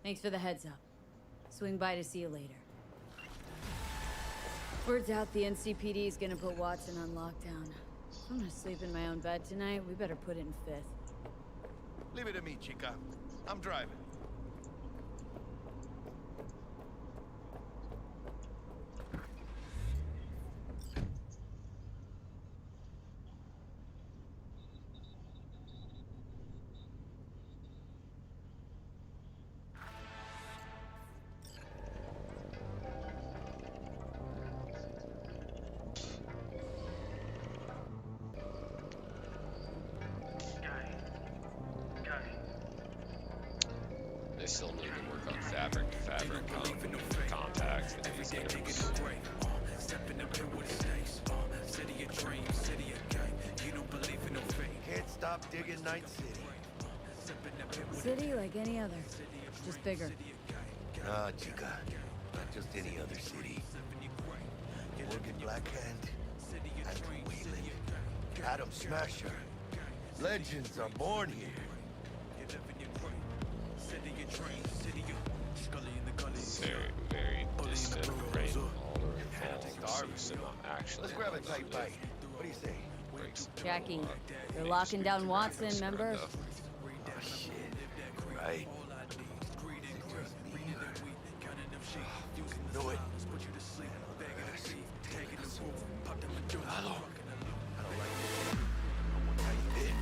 Thanks for the heads up. Swing by to see you later. Word's out the NCPD is gonna put Watson on lockdown. If I'm gonna sleep in my own bed tonight, we better put it in fifth. Leave it to me, chica. I'm driving. They still need to work on fabric to fabric contacts and these games. Can't stop digging Night City. City like any other, just bigger. Nah, chica. Not just any other city. Morgan Blackhand, Andrew Wayland, Adam Smasher. Legends are born here. Very distant rainfall or fall, so not actually. Let's grab a tight bite. What do you say? Jackie, they're locking down Watson, remember? Oh, shit. Right. Know it. Hello. I don't like this. How you been?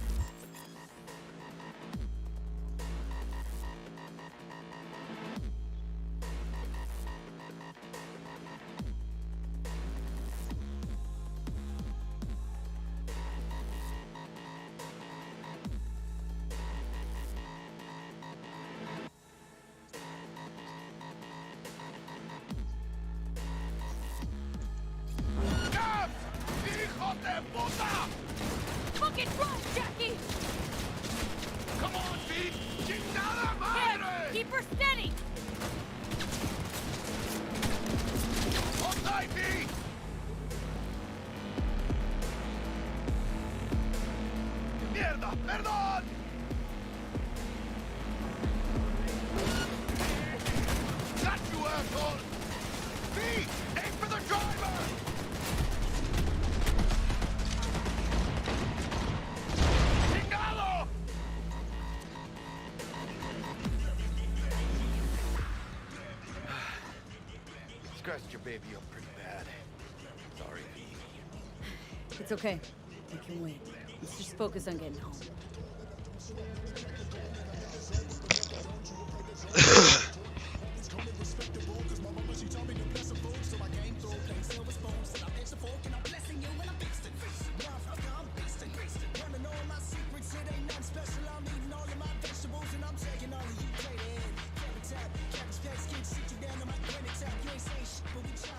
Fucking run, Jackie! Come on, Pete! Chingada madre! Keep her steady! Hold tight, Pete! Mierda! Perdón! Got you, asshole! Pete! Aim for the driver! Chingado! Scratched your baby up pretty bad. Sorry, Pete. It's okay. I can wait. Let's just focus on getting home.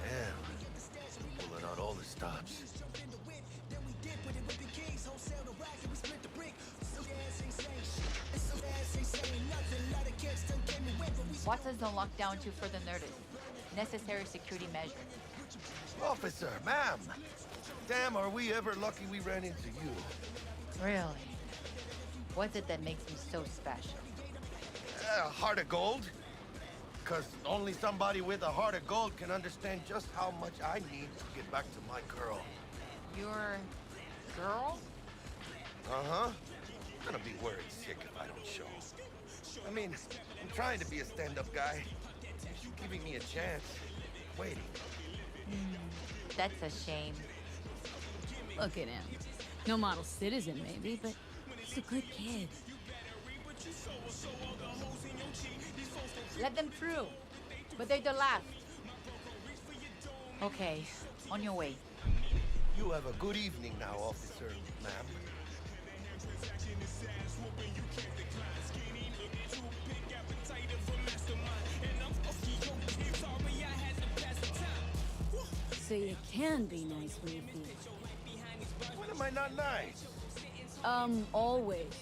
Damn. Pulling out all the stops. Watson's on lockdown to further notice. Necessary security measure. Officer, ma'am. Damn, are we ever lucky we ran into you. Really? What's it that makes me so special? Heart of gold? Because only somebody with a heart of gold can understand just how much I need to get back to my girl. Your girl? Uh-huh. I'm gonna be worried sick if I don't show. I mean, I'm trying to be a stand-up guy. You're giving me a chance. Waiting. That's a shame. Look at him. No model citizen, maybe, but he's a good kid. Let them through. But they're the last. Okay, on your way. You have a good evening now, officer, ma'am. So you can be nice when you feel like When am I not nice? it. Always.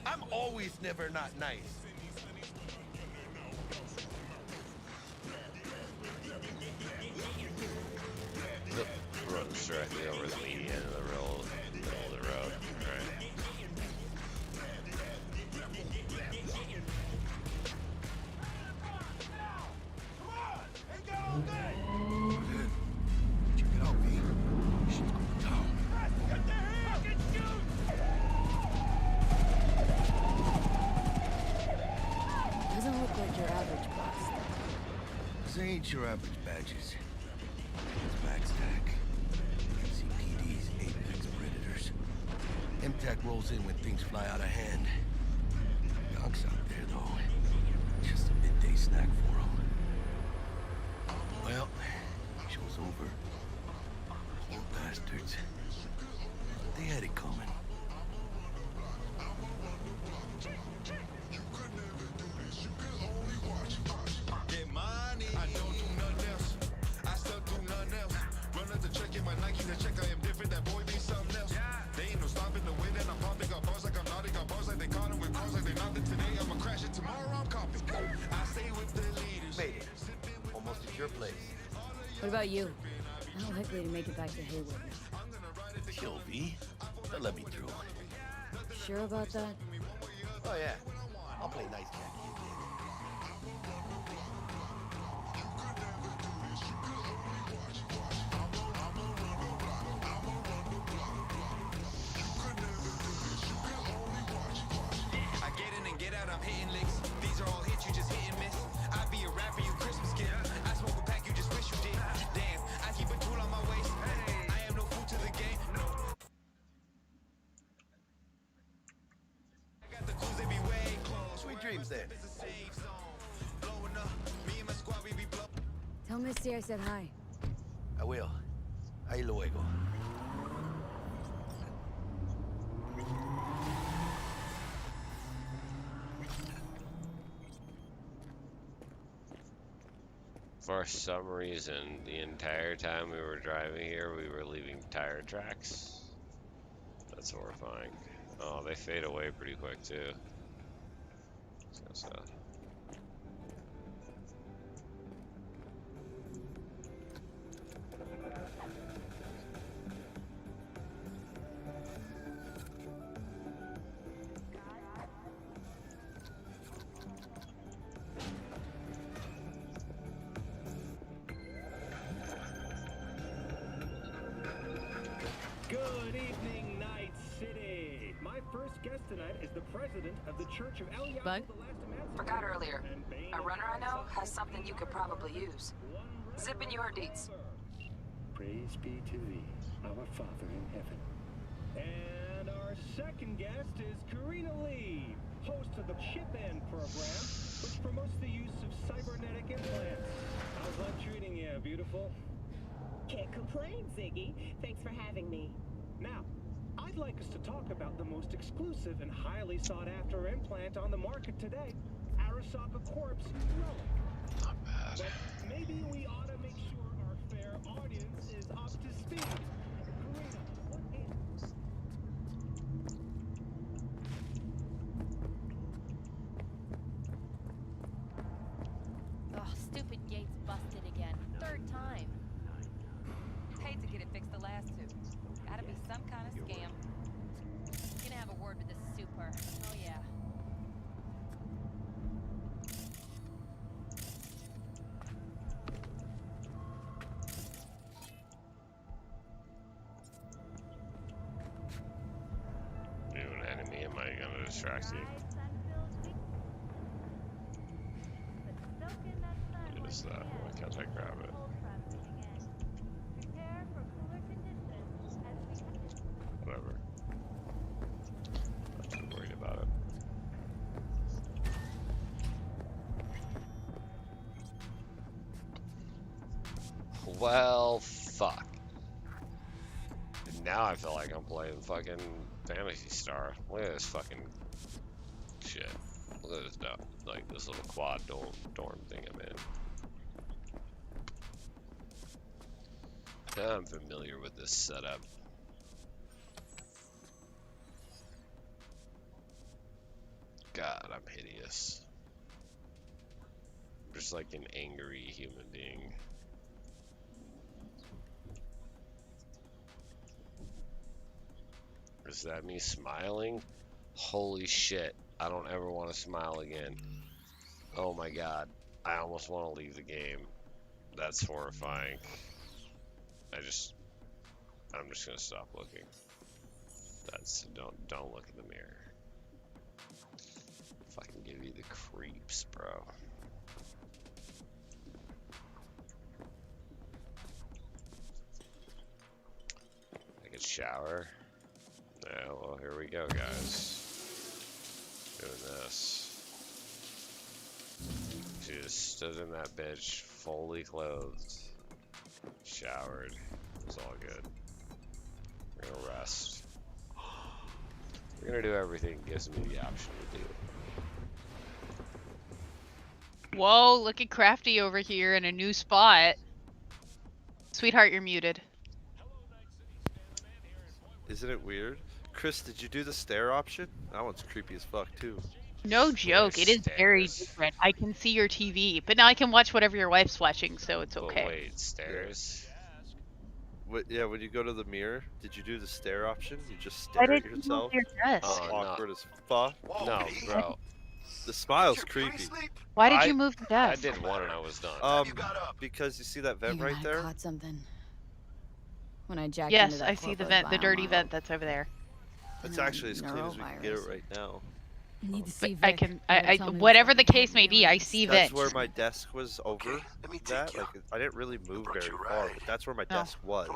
I'm always never not nice. The road's directly over the median of the middle of the road. Right. Check it out, B. Shit's going down. Doesn't look like your average boss. This ain't your average badges. It's MaxTac. CPD's apex predators. MTAC rolls in when things fly out of hand. Yonk's out there, though. Just a midday snack for him. Well, show's over. Poor bastards. They had it coming. Get money, I don't do nothing else. I still do nothing else. Run up the check, get my Nike to check. I am different, that boy be something else. They ain't no stopping the way that I'm popping. Got bars like I'm naughty, got bars like they caught him with cars like they nothing today. I'ma crash it tomorrow, I'm copying. I stay with the leaders. Made it. Almost at your place. What about you? Not likely to make it back to Haywood now. Chill, V. They'll let me through. Sure about that? Oh, yeah. I'll play nice, Jackie. I get in and get out, I'm hitting licks. These are all hits, you just hit and miss. I be a rapper, you Christmas gift. I smoke a pack, you just wish you did. Damn, I keep a tool on my waist. I am no fool to the game. No. I got the clues, they be way close. Sweet dreams, then. It's a safe zone. Blowing up, me and my squad, we be blowing. Tell Misty I said hi. I will. Ahí luego. For some reason, the entire time we were driving here, we were leaving tire tracks. That's horrifying. Oh, they fade away pretty quick too. So. Good evening, Night City. My first guest tonight is the president of the Church of El Yaqui, Bug? the last Emancipator. Forgot earlier. A runner I know has something you could probably use. Zip in your deets. Praise be to thee, our Father in heaven. And our second guest is Karina Lee, host of the Chip In program, which promotes the use of cybernetic implants. How's life treating you, beautiful? Can't complain, Ziggy. Thanks for having me. Now, I'd like us to talk about the most exclusive and highly sought-after implant on the market today, Arasaka Corp's Relic. Not bad. But maybe we ought to make sure our fair audience is up to speed. Karina, what is... Ugh, stupid gate's busted again. Third time. Hate to get it fixed the last two. Gotta be some kind of scam. Gonna have a word with this super. Oh yeah. You an enemy, am I gonna distract you? What is that? Why can't I grab it? whatever. Not too worried about it. Well, fuck. And now I feel like I'm playing fucking Phantasy Star. Look at this fucking shit. Look at this, like this little quad dorm thing I'm in. I'm familiar with this setup. God, I'm hideous. I'm just like an angry human being. Is that me smiling? Holy shit. I don't ever want to smile again. Oh my god. I almost want to leave the game. That's horrifying. I'm just gonna stop looking. Don't look in the mirror. Fucking give you the creeps, bro. I could shower. Yeah, well, here we go, guys. Doing this. She just stood in that bitch, fully clothed, showered. It was all good. We're gonna rest. We're gonna do everything it gives me the option to do. Whoa, look at Crafty over here in a new spot. Sweetheart, you're muted. Isn't it weird? Chris, did you do the stair option? That one's creepy as fuck too. No joke, it is very different. I can see your TV, but now I can watch whatever your wife's watching, so it's okay. Oh, wait, stairs? Yeah, when you go to the mirror, did you do the stare option? You just stare at yourself? Awkward as fuck. No, bro. The smile's creepy. Why did you move the desk? I did one and I was done. Because you see that vent Hang on, right there? I caught something. When I jacked Yes, into that I see the corporate vent, the dirty biomodel. vent that's over there. It's actually as clean as we can get it right now. I need to see I Vic. can, He'll tell me whatever the what's case may be, I see That's vent. where my desk was over that. Like, I didn't really move very far, but that's where my desk was.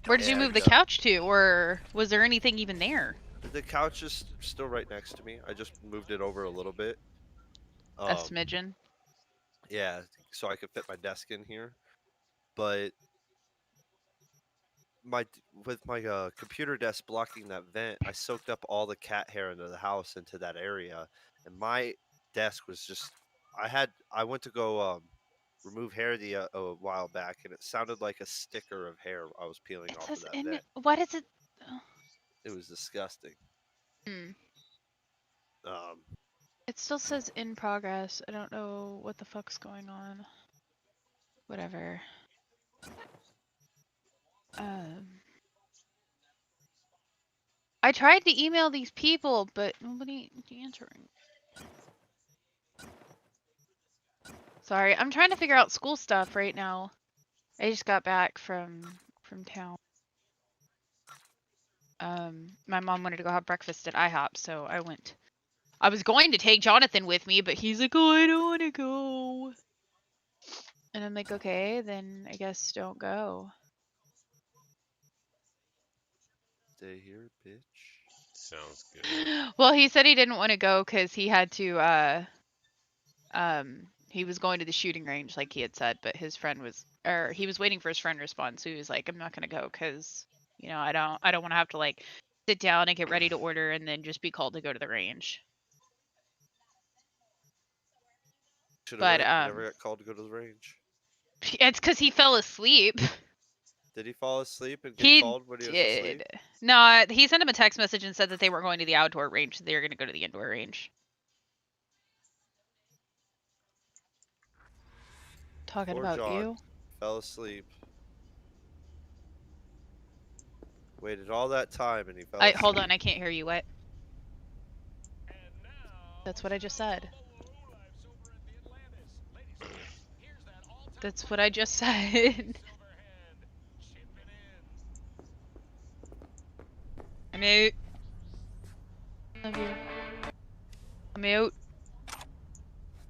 Where did you move the couch to, or was there anything even there? The couch is still right next to me. I just moved it over a little bit. A smidgen? Yeah, so I could fit my desk in here. But with my computer desk blocking that vent, I soaked up all the cat hair into the house into that area, and my desk was just. I went to go remove hair a while back, and it sounded like a sticker of hair I was peeling off of that vent. What is it? It was disgusting. It still says in progress. I don't know what the fuck's going on. Whatever. I tried to email these people, but nobody answering. Sorry, I'm trying to figure out school stuff right now. I just got back from town. My mom wanted to go have breakfast at IHOP, so I went. I was going to take Jonathan with me, but he's like, "Oh, I don't want to go." And I'm like, "Okay, then I guess don't go." Stay here, bitch. Sounds good. Well, he said he didn't want to go because he had to. He was going to the shooting range, like he had said, but his friend was, or he was waiting for his friend to respond. So he was like, "I'm not gonna go because, you know, I don't want to have to like sit down and get ready to order and then just be called to go to the range." But never got called to go to the range. It's because he fell asleep. Did he fall asleep and get He called when he was did. asleep? No, he sent him a text message and said that they weren't going to the outdoor range. They were going to go to the indoor range. Talking Poor about John you. Fell asleep. Waited all that time and he fell asleep. Hold on, I can't hear you. What? That's what I just said. That's what I just said. I'm out. Love you. I'm out.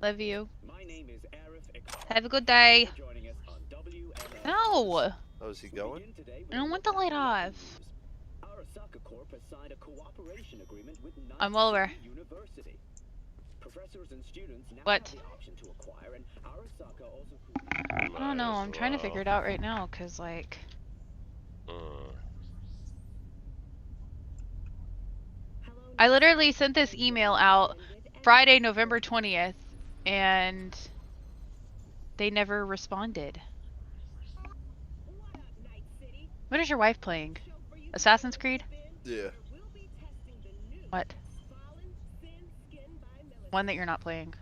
Love you. Have a good day. No! Oh, is he going? I don't want the light off. Arasaka Corp has signed a cooperation agreement with Night I'm well aware. City University. Professors and students now What? have the option to acquire, and Arasaka also. I don't know. I'm trying to figure it out right now, cause like. I literally sent this email out Friday, November 20th, and they never responded. What is your wife playing? Assassin's Creed? Yeah. What? One that you're not playing.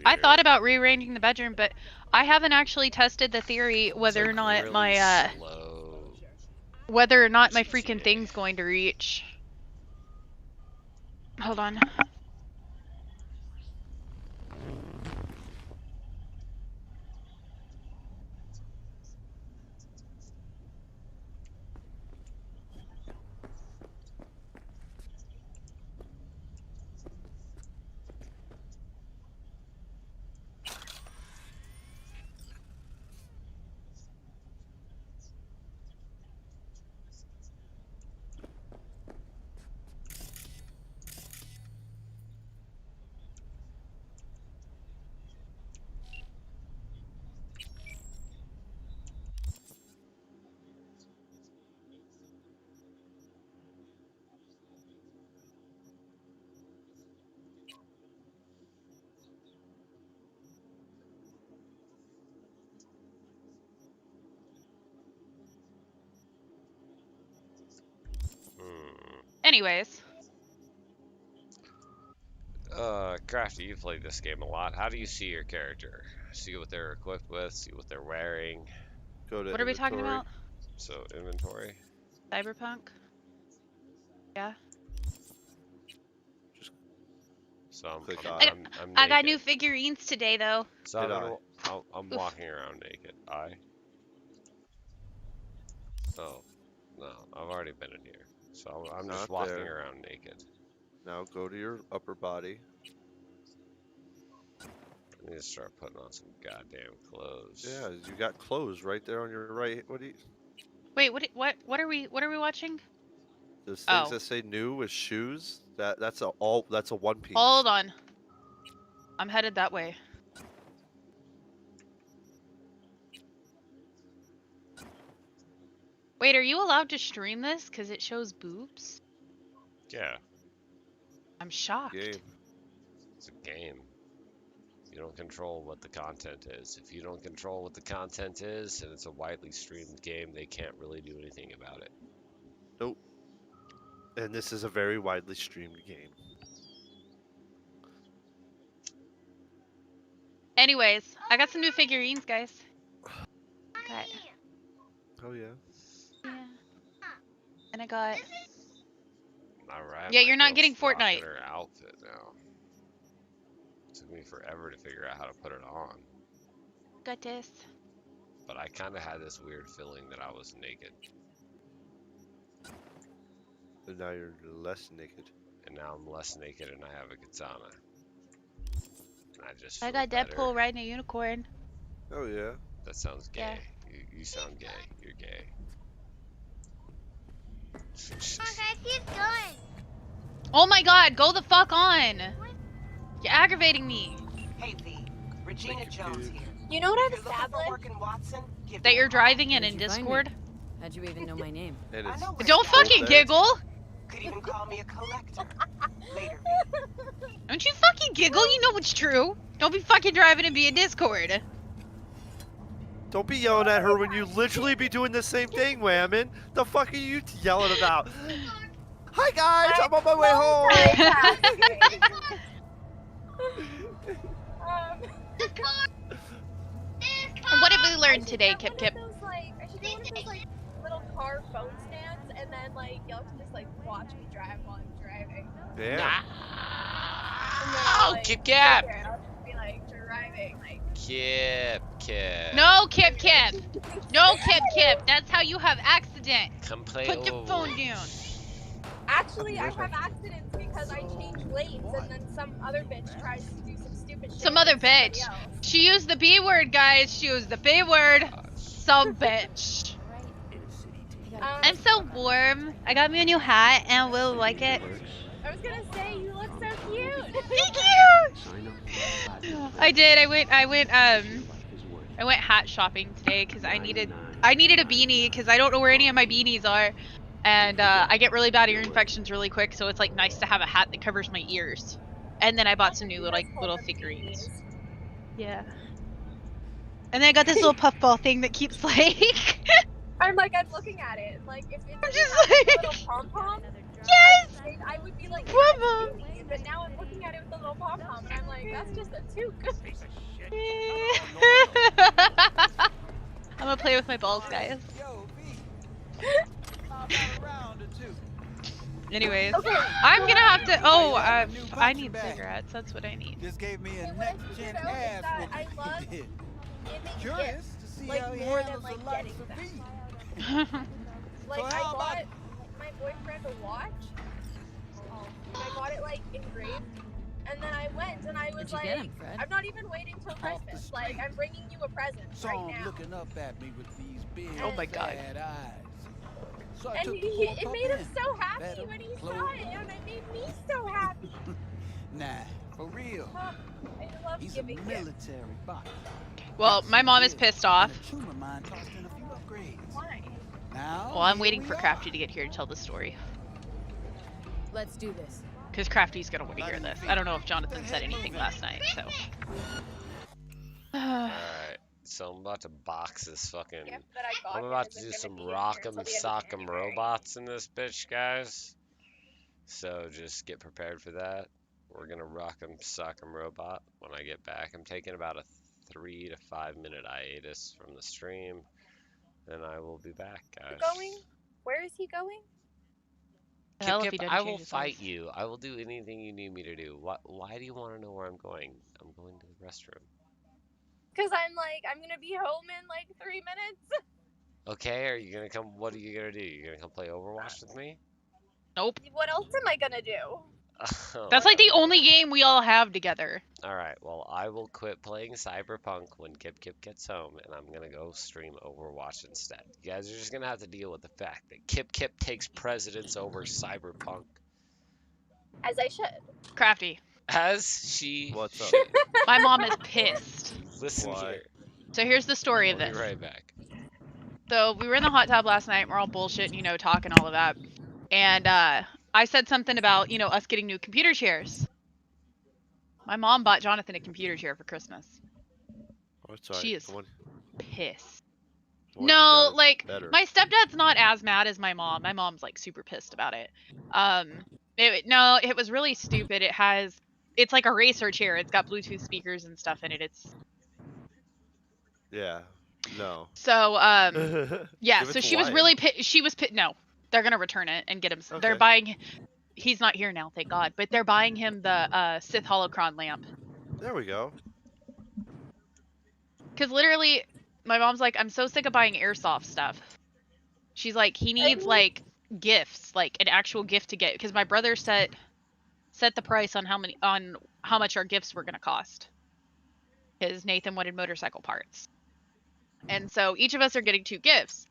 I thought about rearranging the bedroom, but I haven't actually tested the theory whether or not really my slow. whether or not my freaking thing's going to reach. Hold on. Anyways. Crafty, you played this game a lot. How do you see your character? See what they're equipped with, see what they're wearing. Go to What are we talking about? So, inventory. Cyberpunk? Yeah. So I got new figurines today, though. So I'm walking around naked. So, no, I've already been in here. So I'm just walking around naked. Now go to your upper body. I need to start putting on some goddamn clothes. Yeah, you got clothes right there on your right. What do you? Wait, what are we watching? There's things that say new with shoes. That's a one piece. Hold on. I'm headed that way. Wait, are you allowed to stream this? Cause it shows boobs? Yeah. I'm shocked. It's a game. You don't control what the content is. If you don't control what the content is, and it's a widely streamed game, they can't really do anything about it. Nope. And this is a very widely streamed game. Anyways, I got some new figurines, guys. Okay. Oh yeah. Yeah. And I got. Alright. Yeah, you're not getting Fortnite. Her outfit now. It took me forever to figure out how to put it on. Got this. But I kind of had this weird feeling that I was naked. And now you're less naked. And now I'm less naked and I have a katana. And I got Deadpool riding a unicorn. Oh yeah. That sounds gay. Yeah. You sound gay. You're gay. Come on, guys, keep going. Oh my god, go the fuck on! You're aggravating me. Hey V, Regina Jones here. You know what I've Watson, that you're driving in Discord? How'd you even know my name? Don't fucking giggle! Could even call me a collector. Later. Don't you fucking giggle, you know it's true. Don't be fucking driving and be in Discord. Don't be yelling at her when you literally be doing the same thing, Whammon. The fuck are you yelling about? Hi guys, I'm on my way home. What did we learn today, Kip Kip? I should do one of those like little car phone stands, and then like y'all can just like watch me drive while I'm driving. Yeah. Oh, Kip Kip! I'll just be like driving, like. Kip. No, Kip Kip. No, Kip Kip. That's how you have accident. Come play Put your phone down. Actually, I have accidents because I change lanes, and then some other bitch tries to do some stupid shit. Some other bitch. She used the B word, guys. She used the B word. Some bitch. I'm so warm. I got me a new hat, and Will like it. I was gonna say you look so cute. Thank you. I did. I went hat shopping today because I needed a beanie because I don't know where any of my beanies are, and I get really bad ear infections really quick. So it's like nice to have a hat that covers my ears. And then I bought some new little figurines. Yeah. And then I got this little puffball thing that keeps like. I'm looking at it. Like if it didn't just have like- a little pom pom, Yes. I would be like, yeah, Pom it's pom. cute. But now I'm looking at it with the little pom pom, and I'm like, that's just a toque. I'm gonna play with my balls, guys. Anyways, I'm gonna have to. Oh, I need cigarettes. That's what I need. Just gave me a What next I gen do know is ass that I whooping. love giving Curious gifts, to see like how he more than handles like the likes getting of them. me. Like So I how bought about- my boyfriend a watch. I bought it like engraved, and then I went and I was Where'd you like, get 'em, Fred? I'm not even waiting till Christmas. Like I'm bringing you a present Saw right him now. looking up at me with these big Oh my God. sad eyes. So I And took the it pork up made him in. so happy Fed him, when he clothed saw it, him. and it made me so happy. Nah, for real. I love He's a giving gifts. military bot. Well, my mom is pissed off. And a tumor mine tossed in a few upgrades. Why? Now, Well, I'm here waiting we for are. Crafty to get here to tell the story. Let's do this. Because Crafty's gonna want to hear this. I don't know if Jonathan said anything last night, so. Alright, so I'm about to box this fucking. Gift that I got I'm him about to isn't do gonna some be in here rock'em till the end of sock'em January. robots in this bitch, guys. So just get prepared for that. We're gonna rock'em sock'em robot when I get back. I'm taking about a 3 to 5 minute hiatus from the stream, and I will be back, guys. Going? Where is he going? Hell, if Kip he Kip, doesn't I will change his fight voice. you. I will do anything you need me to do. Why do you want to know where I'm going? I'm going to the restroom. Because I'm gonna be home in like 3 minutes. Okay, are you gonna come? What are you gonna do? You gonna come play Overwatch with me? Nope. What else am I gonna do? That's like the only game we all have together. Alright, well, I will quit playing Cyberpunk when Kip Kip gets home, and I'm gonna go stream Overwatch instead. You guys are just gonna have to deal with the fact that Kip Kip takes precedence over Cyberpunk. As I should. Crafty. As she What's up? should. My mom is pissed. Listen Why? here. So here's the story of I'll be this. right back. So we were in the hot tub last night. We're all bullshitting, talking all of that. And I said something about, us getting new computer chairs. My mom bought Jonathan a computer chair for Christmas. Oh, it's alright. She is The one- pissed. the one you No, got is like better. my stepdad's not as mad as my mom. My mom's like super pissed about it. It was really stupid. It's like a racer chair. It's got Bluetooth speakers and stuff in it. Yeah. No. So yeah. Give it So to she was Wyatt. really She was no. They're gonna return it and get him. They're Okay. buying. He's not here now, thank God. But they're buying him the Sith holocron lamp. There we go. Cause literally, my mom's like, I'm so sick of buying airsoft stuff. She's like, he needs like gifts, like an actual gift to get. Because my brother set the price on how much our gifts were gonna cost. Because Nathan wanted motorcycle parts, and so each of us are getting 2 gifts.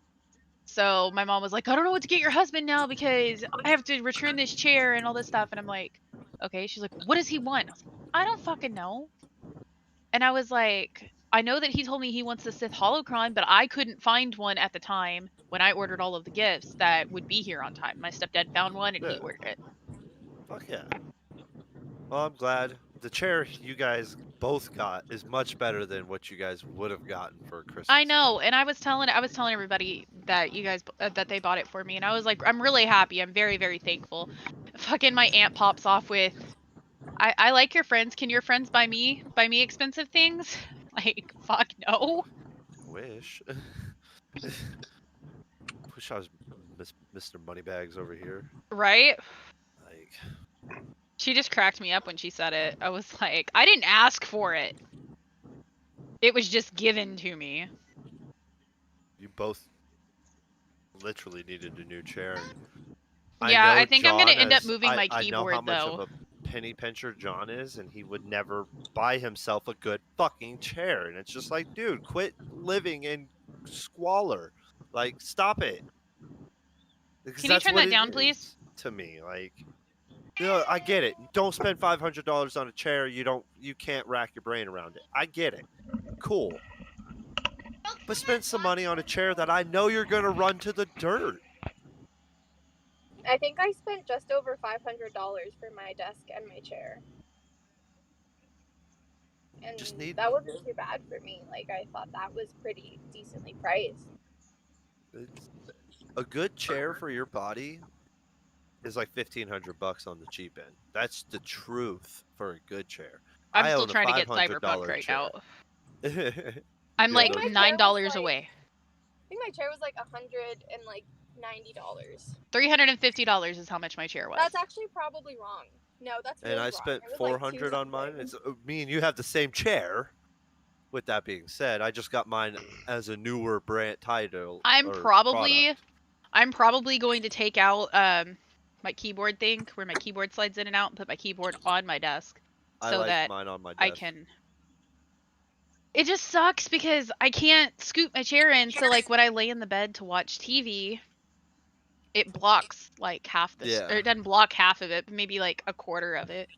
So my mom was like, I don't know what to get your husband now because I have to return this chair and all this stuff. And I'm like, okay. She's like, what does he want? I was like, I don't fucking know. And I was like, I know that he told me he wants the Sith holocron, but I couldn't find one at the time when I ordered all of the gifts that would be here on time. My stepdad found one and he Yeah. ordered it. Fuck yeah. Well, I'm glad. The chair you guys both got is much better than what you guys would have gotten for Christmas. I know, and I was telling everybody that you guys that they bought it for me, and I was like, I'm really happy. I'm very, very thankful. Fucking my aunt pops off with, I like your friends. Can your friends buy me expensive things? Like, fuck no. Wish. Wish I was Mr. Moneybags over here. Right? Like, She just cracked me up when she said it. I was like, I didn't ask for it. It was just given to me. you both literally needed a new chair. Yeah, know I think I'm gonna end up John moving my I know how keyboard, much though. of a penny pincher John is, and he would never buy himself a good fucking chair. And it's just like, dude, quit living in squalor. Like, stop it. Because Can you that's turn what that it down, is please? To me, like, you know, I get it. Don't spend $500 on a chair. You can't rack your brain around it. I get it. Cool. But spend some money on a chair that I know you're gonna run to the dirt. I think I spent just over $500 for my desk and my chair. And that wasn't too bad for me. Like, I thought that was pretty decently priced. It's, a good chair for your body is like $1,500 on the cheap end. That's the truth for a good chair. I'm I still own a trying to get $500 Cyberpunk right chair. now. I'm like $9 away. I think my chair was like $190. $350 is how much my chair was. That's actually probably wrong. No, that's really And I wrong. spent It was like $400 on mine. $200. It's me and you have the same chair. With that being said, I just got mine as a newer brand title. I'm probably going to take out my keyboard thing where my keyboard slides in and out and put my keyboard on my desk so that mine on my desk. I can. It just sucks because I can't scoop my chair in, so like when I lay in the bed to watch TV, it blocks like half the or it doesn't block half of it, but maybe like a quarter of it.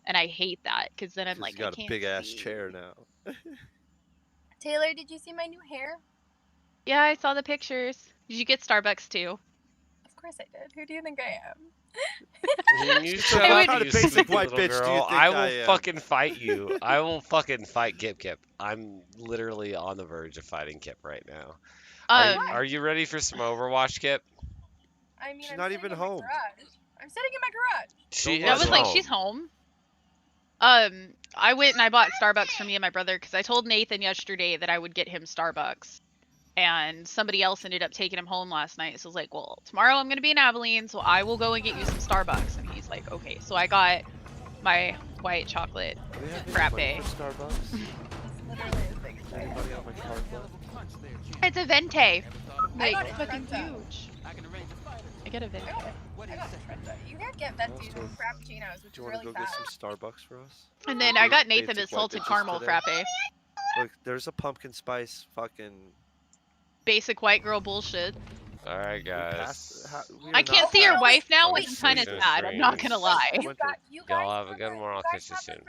And I hate that because then I'm like, you got a big ass chair now. Taylor, did you see my new hair? Yeah, I saw the pictures. Did you get Starbucks too? Of course I did. Who do you think I am? When you shut up, you stupid little girl, I will fucking fight you. I will fucking fight Kip. I'm literally on the verge of fighting Kip right now. Are you ready for some Overwatch, Kip? I mean, She's not even home. I'm sitting in my garage. She I was like, she's home. I went and I bought Starbucks for me and my brother because I told Nathan yesterday that I would get him Starbucks. And somebody else ended up taking him home last night. So I was like, well, tomorrow I'm going to be in Abilene, so I will go and get you some Starbucks. And he's like, okay. So I got my white chocolate frappe. Starbucks? It's a venti. Like, got it fucking Trenta. huge. I get a venti. I got it Trenta. You can't get ventis and frappuccinos, which Do is you want really to go fast. get some Starbucks for us? And then I got Nathan Basic his white salted bitches caramel today. frappe. Look, there's a pumpkin spice fucking. Basic white girl bullshit. Alright, guys. I can't see your wife now, Wait, which is kind of wait. sad. I'm not gonna lie. Y'all have a good one. I'll catch you soon.